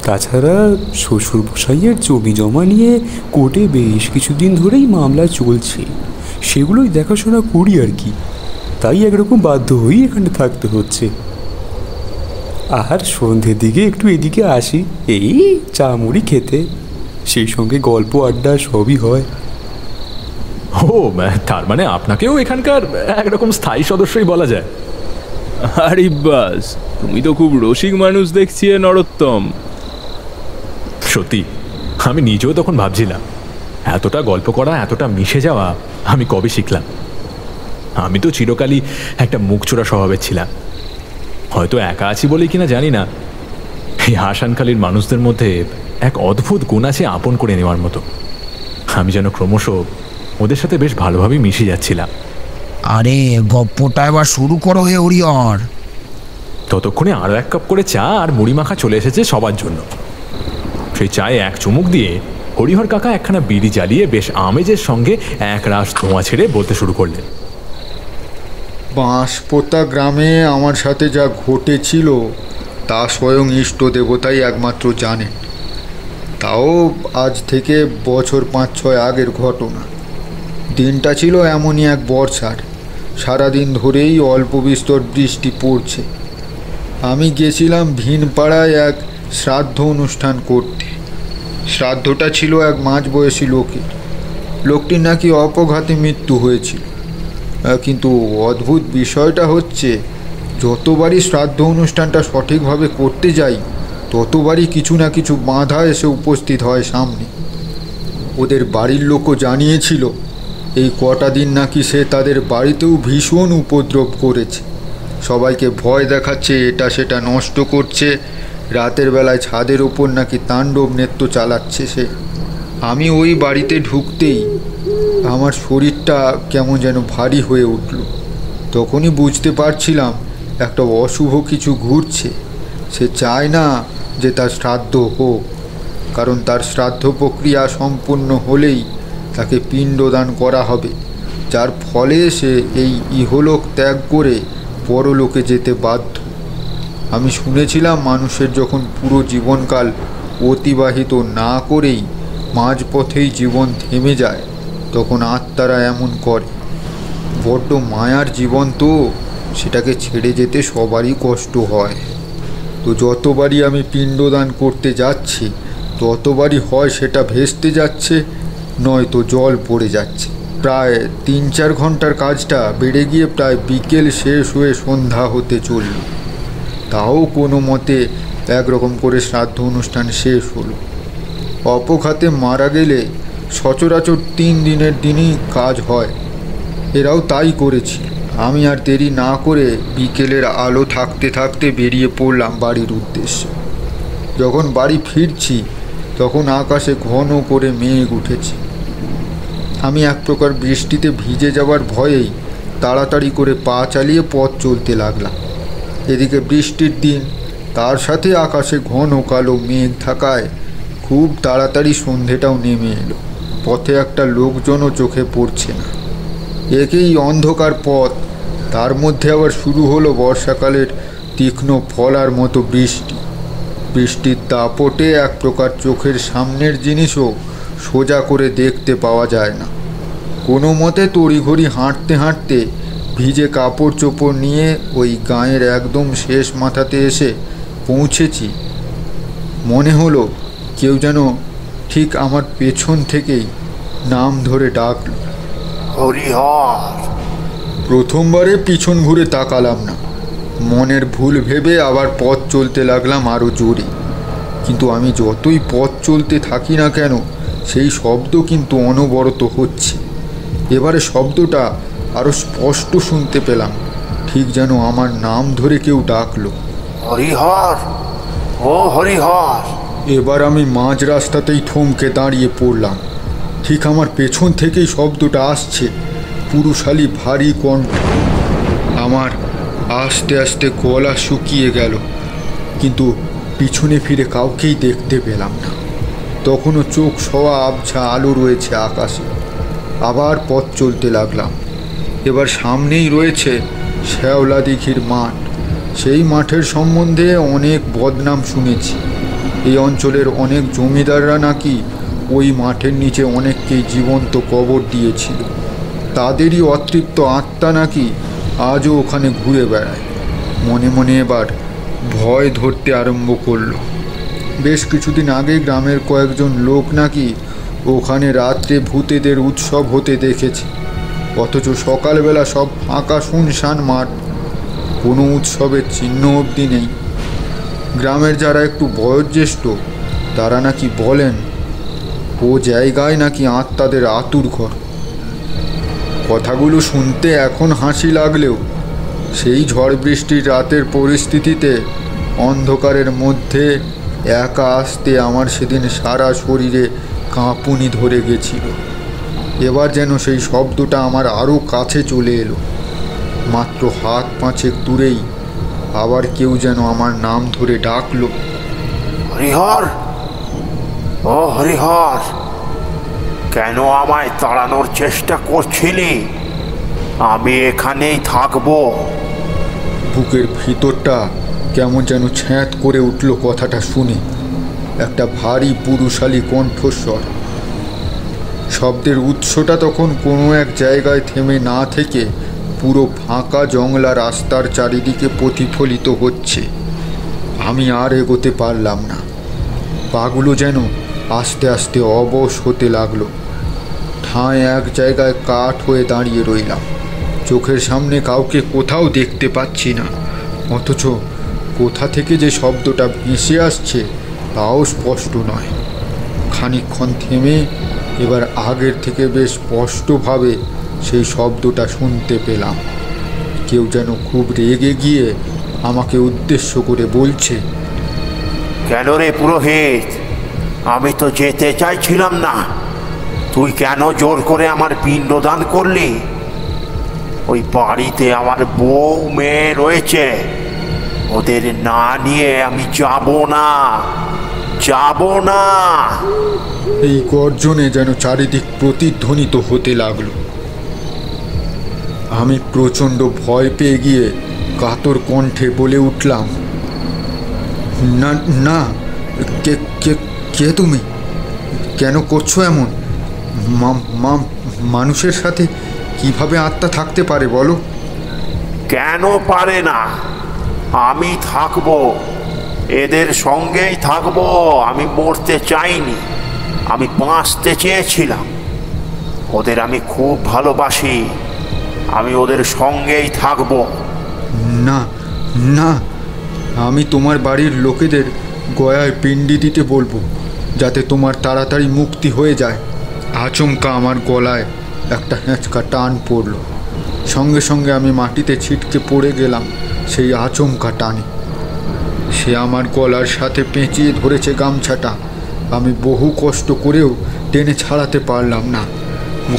তাছাড়া শ্বশুর মশাইয়ের জমি জমা নিয়ে কোর্টে বেশ কিছুদিন ধরেই মামলা চলছে, সেগুলোই দেখাশোনা করি আর কি। তাই একরকম বাধ্য হয়েই এখানে থাকতে হচ্ছে। আর সন্ধ্যের দিকে একটু এদিকে আসি, এই চা মুড়ি খেতে, সেই সঙ্গে গল্প আড্ডা সবই হয়। ও, তার মানে আপনাকেও এখানকার একরকম স্থায়ী সদস্যই বলা যায়। আরে বাস, তুমি তো খুব রসিক মানুষ দেখছি নরোত্তম। সত্যি, আমি নিজেও তখন ভাবছিলাম এতটা গল্প করা, এতটা মিশে যাওয়া আমি কবে শিখলাম। আমি তো চিরকালই একটা মুখচোরা স্বভাবের ছিলাম। হয়তো একা আছি বলেই কিনা জানি না, এই হাসানখালির মানুষদের মধ্যে এক অদ্ভুত গুণ আছে আপন করে নেওয়ার মতো। আমি যেন ক্রমশ ওদের সাথে বেশ ভালোভাবেই মিশে যাচ্ছিলাম। আরে গপ্পটা এবার শুরু করো হে হরিহর। ততক্ষণে আরও এক কাপ করে চা আর মুড়ি মাখা চলে এসেছে সবার জন্য। সেই চায়ে এক চুমুক দিয়ে হরিহর কাকা একখানা বিড়ি জ্বালিয়ে বেশ আমেজের সঙ্গে এক রাশ ধোঁয়া ছেড়ে বলতে শুরু করলেন, বাঁশপোতা গ্রামে আমার সাথে যা ঘটেছিল তা স্বয়ং ইষ্ট দেবতাই একমাত্র জানেন। তাও আজ থেকে বছর 5-6 আগের ঘটনা। দিনটা ছিল এমনই এক বর্ষার। সারাদিন ধরেই অল্প বিস্তর বৃষ্টি পড়ছে। আমি গেছিলাম ভিনপাড়ায় এক শ্রাদ্ধ অনুষ্ঠান করতে। শ্রাদ্ধটা ছিল এক মাঝবয়সী লোকের। লোকটির নাকি অপঘাতে মৃত্যু হয়েছিল। কিন্তু অদ্ভুত বিষয়টা হচ্ছে, যতবারই শ্রাদ্ধ অনুষ্ঠানটা সঠিকভাবে করতে যাই, ততবারই কিছু না কিছু বাধা এসে উপস্থিত হয় সামনে। ওদের বাড়ির লোকও জানিয়েছিল এই কটা দিন নাকি সে তাদের বাড়িতেও ভীষণ উপদ্রব করেছে। সবাইকে ভয় দেখাচ্ছে, এটা সেটা নষ্ট করছে। রাতের বেলায় ছাদের ওপর নাকি তাণ্ডব নৃত্য চালাচ্ছে সে। আমি ওই বাড়িতে ঢুকতেই আমার শরীরটা কেমন যেন ভারী হয়ে উঠল। তখনই বুঝতে পারছিলাম একটা অশুভ কিছু ঘুরছে। সে চায় না যে তার শ্রাদ্ধ হোক, কারণ তার শ্রাদ্ধ প্রক্রিয়া সম্পূর্ণ হলেই তাকে পিণ্ডদান করা হবে, যার ফলে সে এই ইহলোক ত্যাগ করে পরলোকে যেতে বাধ্য। আমি শুনেছিলাম মানুষের যখন পুরো জীবনকাল অতিবাহিত না করেই মাঝপথেই জীবন থেমে যায়, তখন আত্মারা এমন করে। বড্ড মায়ার জীবন তো, সেটাকে ছেড়ে যেতে সবারই কষ্ট হয়। তো যতবারই আমি পিণ্ডদান করতে যাচ্ছি, ততবারই হয় সেটা ভেস্তে যাচ্ছে, নয়তো জল পড়ে যাচ্ছে। প্রায় 3-4 ঘন্টার কাজটা বেড়ে গিয়ে প্রায় বিকেল শেষ হয়ে সন্ধ্যা হতে চলল। তাও কোনো মতে একরকম করে শ্রাদ্ধ অনুষ্ঠান শেষ হলো। অপঘাতে মারা গেলে সচরাচর 3 দিনের দিনই কাজ হয়। এরাও তাই করেছি। আমি আর দেরি না করে বিকেলের আলো থাকতে থাকতে বেরিয়ে পড়লাম বাড়ির উদ্দেশ্যে। যখন বাড়ি ফিরছি, তখন আকাশে ঘন করে মেঘ উঠেছে। আমি এক প্রকার বৃষ্টিতে ভিজে যাওয়ার ভয়েই তাড়াতাড়ি করে পা চালিয়ে পথ চলতে লাগলাম। এদিকে বৃষ্টির দিন, তার সাথে আকাশে ঘন কালো মেঘ থাকায় খুব তাড়াতাড়ি সন্ধেটাও নেমে এলো। পথে একটা লোকজনও চোখে পড়ছে না। একেই অন্ধকার পথ, তার মধ্যে আবার শুরু হলো বর্ষাকালের তীক্ষ্ণ ফলার মতো বৃষ্টি। বৃষ্টির দাপটে এক প্রকার চোখের সামনের জিনিসও সোজা করে দেখতে পাওয়া যায় না। কোনো মতে তড়িঘড়ি হাঁটতে হাঁটতে ভিজে কাপড় চোপড় নিয়ে ওই গাঁয়ের একদম শেষ মাথাতে এসে পৌঁছেছি। মনে হলো কেউ যেন ঠিক আমার পেছন থেকেই নাম ধরে ডাকল, হরিহর। প্রথমবারে পিছন ঘুরে তাকালাম না। মনের ভুল ভেবে আবার পথ চলতে লাগলাম আরও জোরে। কিন্তু আমি যতই পথ চলতে থাকি না কেন, সেই শব্দ কিন্তু অনবরত হচ্ছে। এবারে শব্দটা আরও স্পষ্ট শুনতে পেলাম, ঠিক যেন আমার নাম ধরে কেউ ডাকলো, হরিহর, ও হরিহর। এবার আমি মাঝ রাস্তাতেই থমকে দাঁড়িয়ে পড়লাম। ঠিক আমার পেছন থেকেই শব্দটা আসছে, পুরুষালী ভারী কণ্ঠ। আমার আস্তে আস্তে গলা শুকিয়ে গেল, কিন্তু পিছনে ফিরে কাউকেই দেখতে পেলাম না। তখনও চোখ সওয়া আবছা আলো রয়েছে আকাশে। আবার পথ চলতে লাগলাম। এবার সামনেই রয়েছে শ্যাওলা দিঘির মাঠ। সেই মাঠের সম্বন্ধে অনেক বদনাম শুনেছি। এই অঞ্চলের অনেক জমিদাররা নাকি ওই মাঠের নিচে অনেককেই জীবন্ত কবর দিয়েছিল। তাদেরই অতৃপ্ত আত্মা নাকি আজও ওখানে ঘুরে বেড়ায়। মনে মনে এবার ভয় ধরতে আরম্ভ করলো। বেশ কিছুদিন আগে গ্রামের কয়েকজন লোক নাকি ওখানে রাত্রে ভূতেদের উৎসব হতে দেখেছে, অথচ সকালবেলা সব ফাঁকা শুনশান মাঠ, কোনো উৎসবের চিহ্ন অবধি নেই। গ্রামের যারা একটু বয়োজ্যেষ্ঠ তারা নাকি বলেন ও জায়গায় নাকি আত্মাদের আতুর ঘর। কথাগুলো শুনতে এখন হাসি লাগলেও সেই ঝড় বৃষ্টির রাতের পরিস্থিতিতে অন্ধকারের মধ্যে একা আসতে আমার সেদিন সারা শরীরে কাঁপুনি ধরে গেছিল। এবার যেন সেই শব্দটা আমার আরও কাছে চলে এলো। মাত্র হাত পাঁচেক দূরেই আবার কেউ যেন আমার নাম ধরে ডাকলো, হরিহর, ও হরিহর, কেন আমায় তাড়ানোর চেষ্টা করছিলি? আমি এখানেই থাকবো। বুকের ভিতরটা কেমন যেন ছ্যাঁত করে উঠল কথাটা শুনে। একটা ভারী পুরুষালী কণ্ঠস্বর। শব্দের উৎসটা তখন কোনো এক জায়গায় থেমে না থেকে পুরো ফাঁকা জংলা রাস্তার চারিদিকে প্রতিফলিত হচ্ছে। আমি আর এগোতে পারলাম না। পাগুলো যেন আস্তে আস্তে অবশ হতে লাগলো। ঠাঁই এক জায়গায় কাঠ হয়ে দাঁড়িয়ে রইলাম। চোখের সামনে কাউকে কোথাও দেখতে পাচ্ছি না, অথচ কোথা থেকে যে শব্দটা ভেসে আসছে তাও স্পষ্ট নয়। খানিকক্ষণ থেমে এবার আগের থেকে বেশ স্পষ্টভাবে সেই শব্দটা শুনতে পেলাম। কেউ যেন খুব রেগে গিয়ে আমাকে উদ্দেশ্য করে বলছে, কেন রে পুরোহিত, আমি তো যেতে চাইছিলাম না, তুই কেন জোর করে আমার পিণ্ডদান করলি? ওই বাড়িতে আমার বউ মেয়ে রয়েছে, ওদের না নিয়ে আমি যাব না, যাব না। এই গর্জনে যেন চারিদিক প্রতিধ্বনিত হতে লাগলো। আমি প্রচণ্ড ভয় পেয়ে গিয়ে কাতর কণ্ঠে বলে উঠলাম, না না, কে কে কে তুমি? কেন করছো এমন? মানুষের সাথে কিভাবে আত্মা থাকতে পারে বলো? কেন পারে না? আমি থাকবো, এদের সঙ্গেই থাকবো। আমি মরতে চাইনি, আমি বাঁচতে চেয়েছিলাম। ওদের আমি খুব ভালোবাসি, আমি ওদের সঙ্গেই থাকবো। না না, আমি তোমার বাড়ির লোকেদের গয়ায় পিণ্ডি দিতে বলবো, যাতে তোমার তাড়াতাড়ি মুক্তি হয়ে যায়। আচমকা আমার গলায় একটা হেঁচকা টান পড়ল। সঙ্গে সঙ্গে আমি মাটিতে ছিটকে পড়ে গেলাম সেই আচমকা টানে। সে আমার গলার সাথে পেঁচিয়ে ধরেছে গামছাটা। আমি বহু কষ্ট করেও টেনে ছাড়াতে পারলাম না।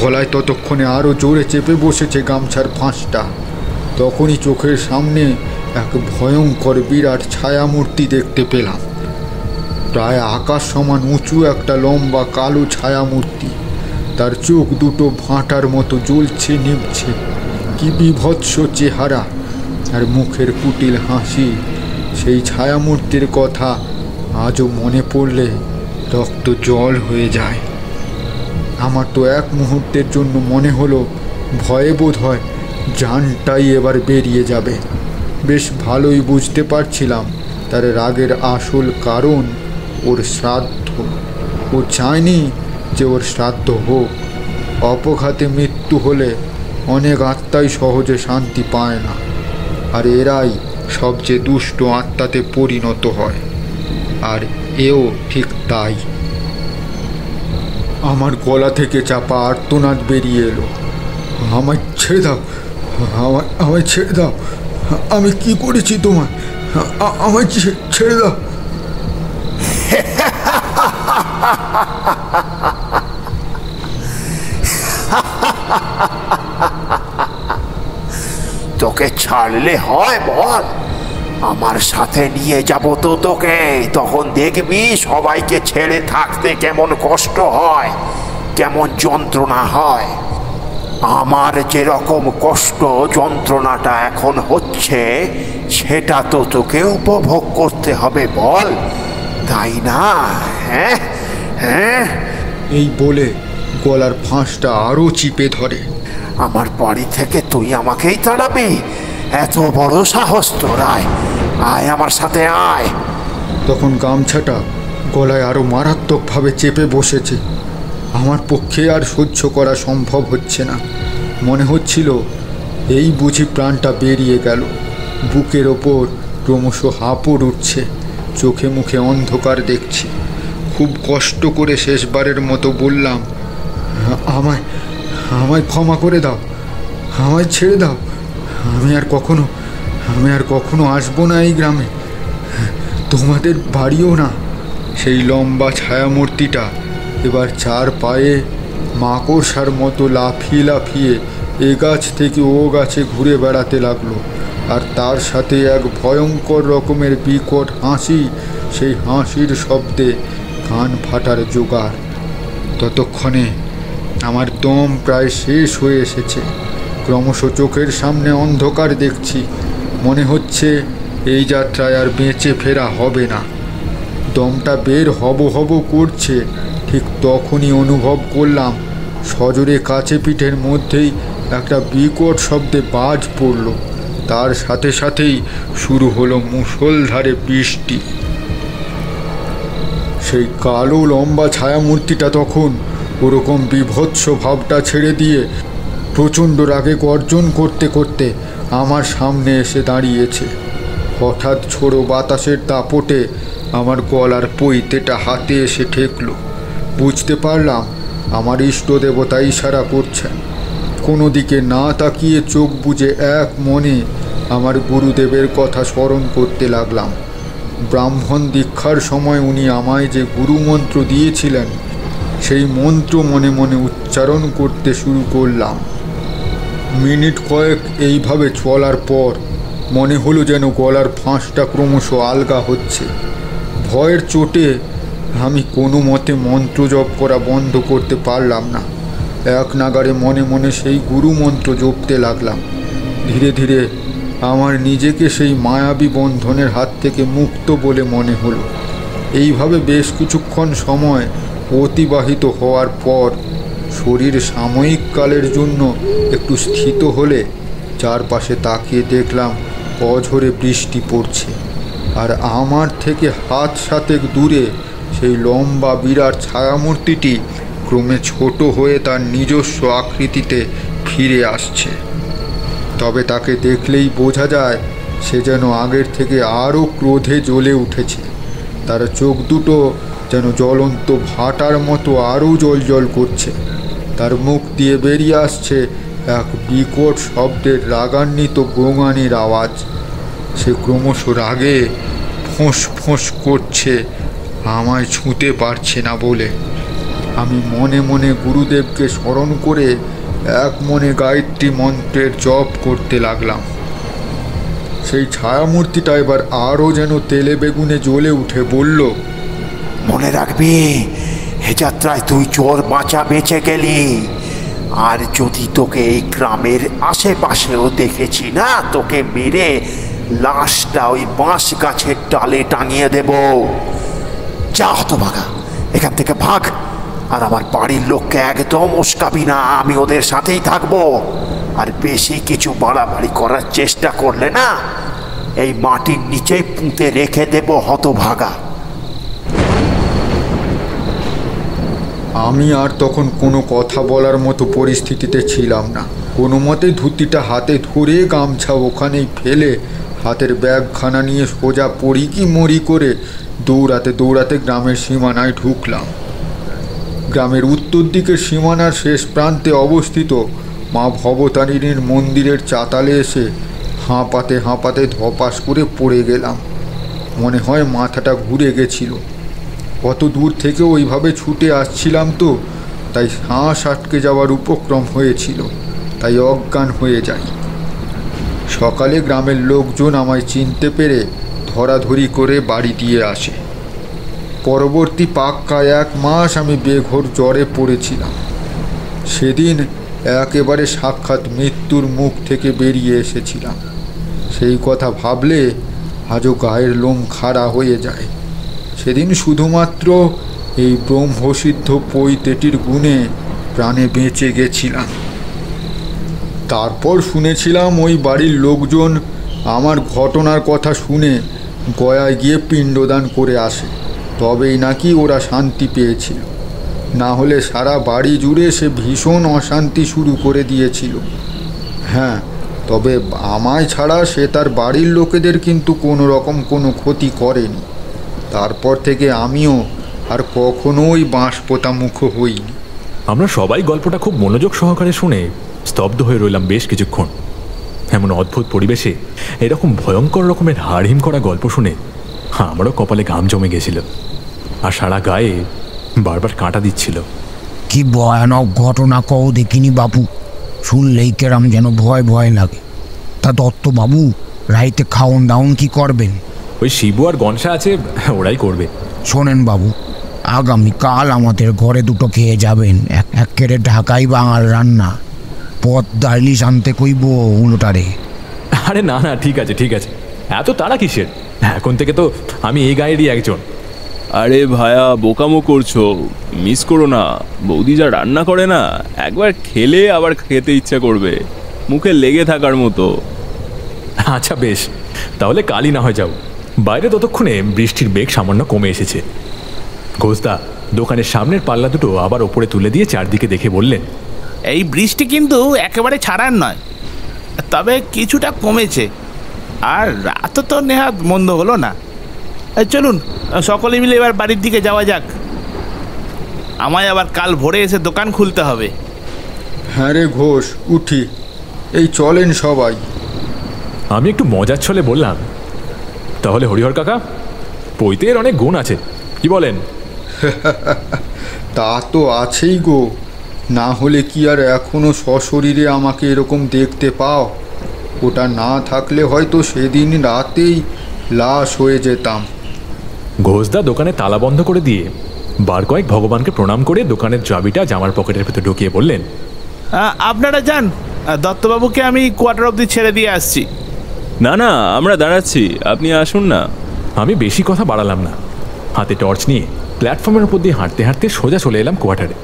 গলায় ততক্ষণে আরও জোরে চেপে বসেছে গামছার ফাঁসটা। তখনই চোখের সামনে এক ভয়ঙ্কর বিরাট ছায়ামূর্তি দেখতে পেলাম। প্রায় আকাশ সমান উঁচু একটা লম্বা কালো ছায়ামূর্তি। তার চোখ দুটো ভাঁটার মতো জ্বলছে নিভছে। কি বিভৎস চেহারা আর মুখের কুটিল হাসি। সেই ছায়ামূর্তির কথা আজও মনে পড়লে রক্ত জল হয়ে যায়। আমার তো এক মুহূর্তের জন্য মনে হলো ভয়ে বোধ হয় জানটাই এবার বেরিয়ে যাবে। বেশ ভালোই বুঝতে পারছিলাম তার রাগের আসল কারণ ওর শ্রাদ্ধ। ও চায়নি যে ওর শ্রাদ্ধ হোক। অপঘাতে মৃত্যু হলে অনেক আত্মাই সহজে শান্তি পায় না, আর এরাই সবচেয়ে দুষ্ট আত্মাতে পরিণত হয়, আর এও ঠিক তাই। আমার গলা থেকে চাপা আর্তনাদ বেরিয়ে এলো, আমায় ছেড়ে দাও, আমায় ছেড়ে দাও, আমি কি করেছি তোমায়, আমায় ছেড়ে দাও। তোকে ছাড়লে হয় বল? আমার সাথে নিয়ে যাব তো তোকে, তখন দেখবি সবাইকে ছেড়ে থাকতে কেমন কষ্ট হয়, কেমন যন্ত্রণা হয়। আমার যেরকম কষ্ট যন্ত্রণাটা এখন হচ্ছে সেটা তো তোকে উপভোগ করতে হবে বল, তাই না? হ্যাঁ হ্যাঁ। এই বলে গলার ফাঁসটা আরো চিপে ধরে। আমার বাড়ি থেকে তুই আমাকেই তাড়াবি? এত বড় সাহস তোর! আয় আমার সাথে আয়। তখন গামছাটা গলায় আরো মারাত্মকভাবে চেপে বসেছে। আমার পক্ষে আর সহ্য করা সম্ভব হচ্ছে না। মনে হচ্ছিল এই বুঝি প্রাণটা বেরিয়ে গেল। বুকের ওপর ক্রমশ হাঁপুড় উঠছে, চোখে মুখে অন্ধকার দেখছি। খুব কষ্ট করে শেষবারের মতো বললাম, আমায় আমায় ক্ষমা করে দাও, আমায় ছেড়ে দাও। আমি আর কখনো আসবো না এই গ্রামে, তোমাদের বাড়িও না। সেই লম্বা ছায়ামূর্তিটা এবার চার পায়ে মাকড়সার মতো লাফিয়ে লাফিয়ে এ গাছ থেকে ও গাছে ঘুরে বেড়াতে লাগলো, আর তার সাথে এক ভয়ঙ্কর রকমের বিকট হাসি। সেই হাসির শব্দে কান ফাটার জোগাড়। ততক্ষণে আমার দম প্রায় শেষ হয়ে এসেছে। ক্রমশ চোখের সামনে অন্ধকার দেখছি। মনে হচ্ছে এই যাত্রায় আর বেঁচে ফেরা হবে না। দমটা বের হব করছে, ঠিক তখনই অনুভব করলাম সজোরে কাছে পিঠের মধ্যেই একটা বিকট শব্দে বাজ পড়ল। তার সাথে সাথেই শুরু হলো মুষলধারে বৃষ্টি। সেই কালো লম্বা ছায়ামূর্তিটা তখন ওরকম বিভৎস ভাবটা ছেড়ে দিয়ে প্রচণ্ড রাগে গর্জন করতে করতে আমার সামনে এসে দাঁড়িয়েছে। হঠাৎ ঝোড়ো বাতাসের দাপটে আমার গলার পৈতেটা হাতে এসে ঠেকলো। বুঝতে পারলাম আমার ইষ্ট দেবতা ইশারা করছেন। কোনো দিকে না তাকিয়ে চোখ বুজে এক মনে আমার গুরুদেবের কথা স্মরণ করতে লাগলাম। ব্রাহ্মণ দীক্ষার সময় উনি আমায় যে গুরুমন্ত্র দিয়েছিলেন সেই মন্ত্র মনে মনে উচ্চারণ করতে শুরু করলাম। মিনিট কয়েক এইভাবে চলার পর মনে হলো যেন গলার ফাঁসটা ক্রমশ আলগা হচ্ছে। ভয়ের চোটে আমি কোনো মতে মন্ত্র জপ করা বন্ধ করতে পারলাম না। এক নাগারে মনে মনে সেই গুরুমন্ত্র জপতে লাগলাম। ধীরে ধীরে আমার নিজেকে সেই মায়াবী বন্ধনের হাত থেকে মুক্ত বলে মনে হলো। এইভাবে বেশ কিছুক্ষণ সময় অতিবাহিত হওয়ার পর শরীর সাময়িক কালের জন্য একটু স্থিত হলে চারপাশে তাকিয়ে দেখলাম অঝোরে বৃষ্টি পড়ছে, আর আমার থেকে হাত সাতেক দূরে সেই লম্বা বিরাট ছায়ামূর্তিটি ক্রমে ছোট হয়ে তার নিজস্ব আকৃতিতে ফিরে আসছে। তবে তাকে দেখলেই বোঝা যায় সে যেন আগের থেকে আরও ক্রোধে জ্বলে উঠেছে। তার চোখ দুটো যেন জ্বলন্ত ভাটার মতো আরও জ্বলজ্বল করছে। তার মুখ দিয়ে বেরিয়ে আসছে এক বিকট শব্দের রাগান্বিত গোঙানির আওয়াজ। সে ক্রমশ রাগে ফোঁস ফোঁস করছে আমায় ছুঁতে পারছে না বলে। আমি মনে মনে গুরুদেবকে স্মরণ করে এক মনে গায়ত্রী মন্ত্রের জপ করতে লাগলাম। সেই ছায়ামূর্তিটা এবার আরও যেন তেলে বেগুনে জ্বলে উঠে বলল, মনে রাখবি এ যাত্রায় তুই চোর বাঁচা বেঁচে গেলি, আর যদি তোকে এই গ্রামের আশেপাশেও দেখেছি না, তোকে মেরে লাশটা ওই বাঁশ গাছের ডালে টাঙিয়ে দেব। যা হতভাগা, এখান থেকে ভাগ, আর আমার বাড়ির লোককে একদম উস্কাবি না, আমি ওদের সাথেই থাকবো। আর বেশি কিছু বাড়াবাড়ি করার চেষ্টা করলে না, এই মাটির নিচেই পুঁতে রেখে দেব হতভাগা। আমি আর তখন কোনো কথা বলার মতো পরিস্থিতিতে ছিলাম না। কোনো মতে ধুতিটা হাতে ধরে গামছা ওখানেই ফেলে হাতের ব্যাগখানা নিয়ে সোজা পড়ি কি মরি করে দৌড়াতে দৌড়াতে গ্রামের সীমানায় ঢুকলাম। গ্রামের উত্তর দিকের সীমানার শেষ প্রান্তে অবস্থিত মা ভবতারিণীর মন্দিরের চাতালে এসে হাঁপাতে হাঁপাতে ধপাস করে পড়ে গেলাম। মনে হয় মাথাটা ঘুরে গেছিল। কত দূর থেকে ওইভাবে ছুটে আসছিলাম তো, তাই শ্বাস আটকে যাওয়ার উপক্রম হয়েছিল, তাই অজ্ঞান হয়ে যাই। সকালে গ্রামের লোকজন আমায় চিনতে পেরে ধরাধরি করে বাড়ি দিয়ে আসে। পরবর্তী পাক্কা 1 মাস আমি বেঘোর জ্বরে পড়েছিলাম। সেদিন একেবারে সাক্ষাৎ মৃত্যুর মুখ থেকে বেরিয়ে এসেছিলাম। সেই কথা ভাবলে আজও গায়ের লোম খাড়া হয়ে যায়। সেদিন শুধুমাত্র এই ব্রহ্মসিদ্ধ পৈতেটির গুণে প্রাণে বেঁচে গেছিলাম। তারপর শুনেছিলাম ওই বাড়ির লোকজন আমার ঘটনার কথা শুনে গয়ায় গিয়ে পিণ্ডদান করে আসে, তবেই নাকি ওরা শান্তি পেয়েছিল। না হলে সারা বাড়ি জুড়ে সে ভীষণ অশান্তি শুরু করে দিয়েছিল। হ্যাঁ, তবে আমায় ছাড়া সে তার বাড়ির লোকেদের কিন্তু কোনো রকম কোনো ক্ষতি করেনি। তারপর থেকে আমিও আর কখনোই বাঁশ পোতা মুখ হইনি। আমরা সবাই গল্পটা খুব মনোযোগ সহকারে শুনে স্তব্ধ হয়ে রইলাম বেশ কিছুক্ষণ। এমন অদ্ভুত পরিবেশে এরকম ভয়ঙ্কর রকমের হাড়হিম করা গল্প শুনে আমারও কপালে ঘাম জমে গেছিল, আর সারা গায়ে বারবার কাঁটা দিচ্ছিল। কি ভয়ানক ঘটনা কও দেখিনি বাবু, শুনলেই কেরাম যেন ভয় ভয় লাগে। তা দত্তবাবু রাইতে খাওন দাউন কি করবেন? ওই শিবু আর গনসা আছে, ওরাই করবে। শোনেন বাবু, আগামীকাল আমাদের ঘরে দুটো খেয়ে যাবেন। এক কেড়ে ঢাকাই বাঙাল রান্না, পথ দাইলিশ আনতে কইব উলোটারে। আরে না না, ঠিক আছে ঠিক আছে, এত তাড়া কিসের? এখন থেকে তো আমি এই গায়েরই একজন। আরে ভায়া, বোকামো করছো, মিস করো না। বৌদি যা রান্না করে না, একবার খেলে আবার খেতে ইচ্ছা করবে, মুখে লেগে থাকার মতো। আচ্ছা বেশ, তাহলে কালই না হয় যাও। বাইরে ততক্ষণে বৃষ্টির বেগ সামান্য কমে এসেছে। ঘোষদা দোকানের সামনের পাল্লা দুটো আবার ওপরে তুলে দিয়ে চারদিকে দেখে বললেন, এই বৃষ্টি কিন্তু একেবারে ছাড়ার নয়, তবে কিছুটা কমেছে। আর রাত তো নেহাত মন্দ হলো না। চলুন সকলে মিলে এবার বাড়ির দিকে যাওয়া যাক, আমায় আবার কাল ভোরে এসে দোকান খুলতে হবে। হ্যাঁ রে ঘোষ, উঠি, এই চলেন সবাই। আমি একটু মজার ছলে বললাম, তাহলে হরিহর কাকা, পৈতের অনেক গুণ আছে, কি বলেন? তা তো আছেই গো, না হলে কি আর এখনো সশরীরে আমাকে এরকম দেখতে পাও? ওটা না থাকলে হয়তো সেদিন রাতেই লাশ হয়ে যেতাম। ঘোষদা দোকানে তালা বন্ধ করে দিয়ে বার কয়েক ভগবানকে প্রণাম করে দোকানের চাবিটা জামার পকেটের ভেতর ঢুকিয়ে বললেন, আপনারা যান, দত্তবাবুকে আমি কোয়ার্টার অবধি ছেড়ে দিয়ে আসছি। না না, আমরা দাঁড়াচ্ছি, আপনি আসুন না। আমি বেশি কথা বাড়ালাম না। হাতে টর্চ নিয়ে প্ল্যাটফর্মের উপর দিয়ে হাঁটতে হাঁটতে সোজা চলে এলাম কোয়ার্টারে।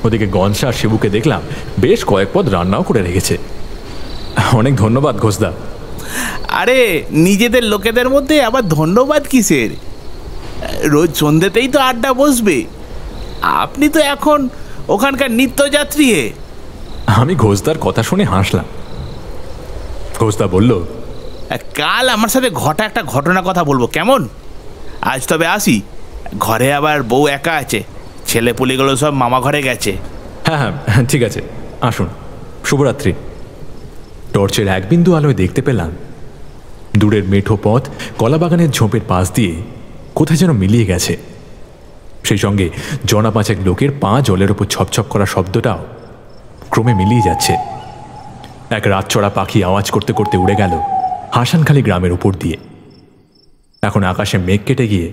ওদিকে গনসা আর শিবুকে দেখলাম বেশ কয়েক পদ রান্নাও করে রেখেছে। অনেক ধন্যবাদ ঘোষদা। আরে নিজেদের লোকেদের মধ্যে আবার ধন্যবাদ কিসের? রোজ সন্ধ্যেতেই তো আড্ডা বসবে, আপনি তো এখন ওখানকার নিত্যযাত্রী। আমি ঘোষদার কথা শুনে হাসলাম। ঘোষদা বলল, কাল আমার সাথে একটা ঘটনা কথা বলবো, কেমন? আজ তবে আসি, ঘরে আবার বউ একা আছে, ছেলে পুলিগুলো সব মামা ঘরে গেছে। হ্যাঁ হ্যাঁ ঠিক আছে, আসুন, শুভরাত্রি। টর্চের এক বিন্দু আলোয় দেখতে পেলাম দূরের মেঠো পথ কলাবাগানের ঝোপের পাশ দিয়ে কোথায় যেন মিলিয়ে গেছে। সেই সঙ্গে জনা পাঁচেক লোকের পা জলের ওপর ছপছপ করা শব্দটাও ক্রমে মিলিয়ে যাচ্ছে। এক রাতচড়া পাখি আওয়াজ করতে করতে উড়ে গেল হাসানখালী গ্রামের উপর দিয়ে। এখন আকাশে মেঘ কেটে গিয়ে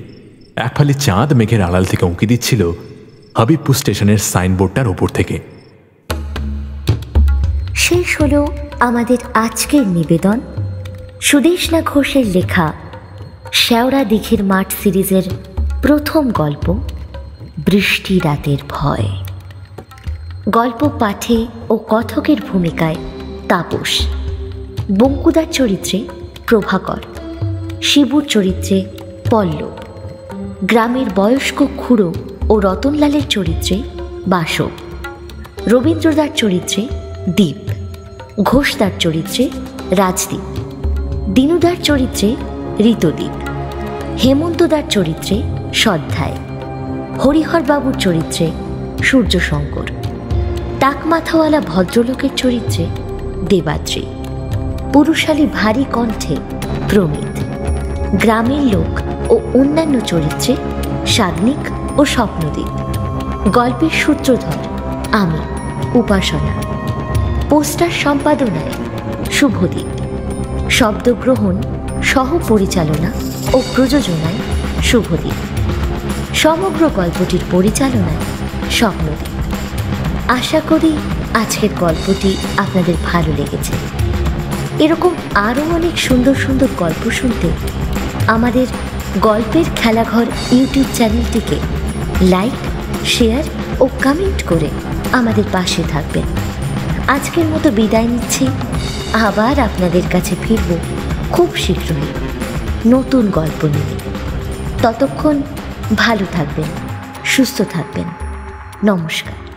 এক ফালি চাঁদ মেঘের আড়াল থেকে উঁকি দিচ্ছিল হাবিবপুর স্টেশনের সাইনবোর্ডটার উপর থেকে। শেষ হলো আমাদের আজকের নিবেদন সুদেষ্ণা ঘোষের লেখা শেওড়া দিঘির মাঠ সিরিজের প্রথম গল্প বৃষ্টি রাতের ভয়। গল্প পাঠে ও কথকের ভূমিকায় তাপস, বঙ্কুদার চরিত্রে প্রভাকর, শিবুর চরিত্রে পল্লব, গ্রামের বয়স্ক খুড়ো ও রতনলালের চরিত্রে বাসব, রবীন্দ্রদার চরিত্রে দীপ, ঘোষদার চরিত্রে রাজদীপ, দিনুদার চরিত্রে ঋতদীপ, হেমন্তদার চরিত্রে সধ্যায়, হরিহরবাবুর চরিত্রে সূর্যশঙ্কর, টাকমাথাওয়ালা ভদ্রলোকের চরিত্রে দেবাদ্রি, পুরুষালী ভারী কণ্ঠে প্রমিত, গ্রামের লোক ও অন্যান্য চরিত্রে সাগ্নিক ও স্বপ্নদীপ, গল্পের সূত্রধর আমি উপাসনা, পোস্টার সম্পাদনায় শুভদীপ, শব্দগ্রহণ সহ পরিচালনা ও প্রযোজনায় শুভদীপ, সমগ্র গল্পটির পরিচালনায় স্বপ্নদীপ। আশা করি আজকের গল্পটি আপনাদের ভালো লেগেছে। এরকম আরও অনেক সুন্দর সুন্দর গল্প শুনতে আমাদের গল্পের খেলাঘর ইউটিউব চ্যানেলটিকে লাইক, শেয়ার ও কমেন্ট করে আমাদের পাশে থাকবেন। আজকের মতো বিদায় নিচ্ছি, আবার আপনাদের কাছে ফিরব খুব শীঘ্রই নতুন গল্প নিয়ে। ততক্ষণ ভালো থাকবেন, সুস্থ থাকবেন। নমস্কার।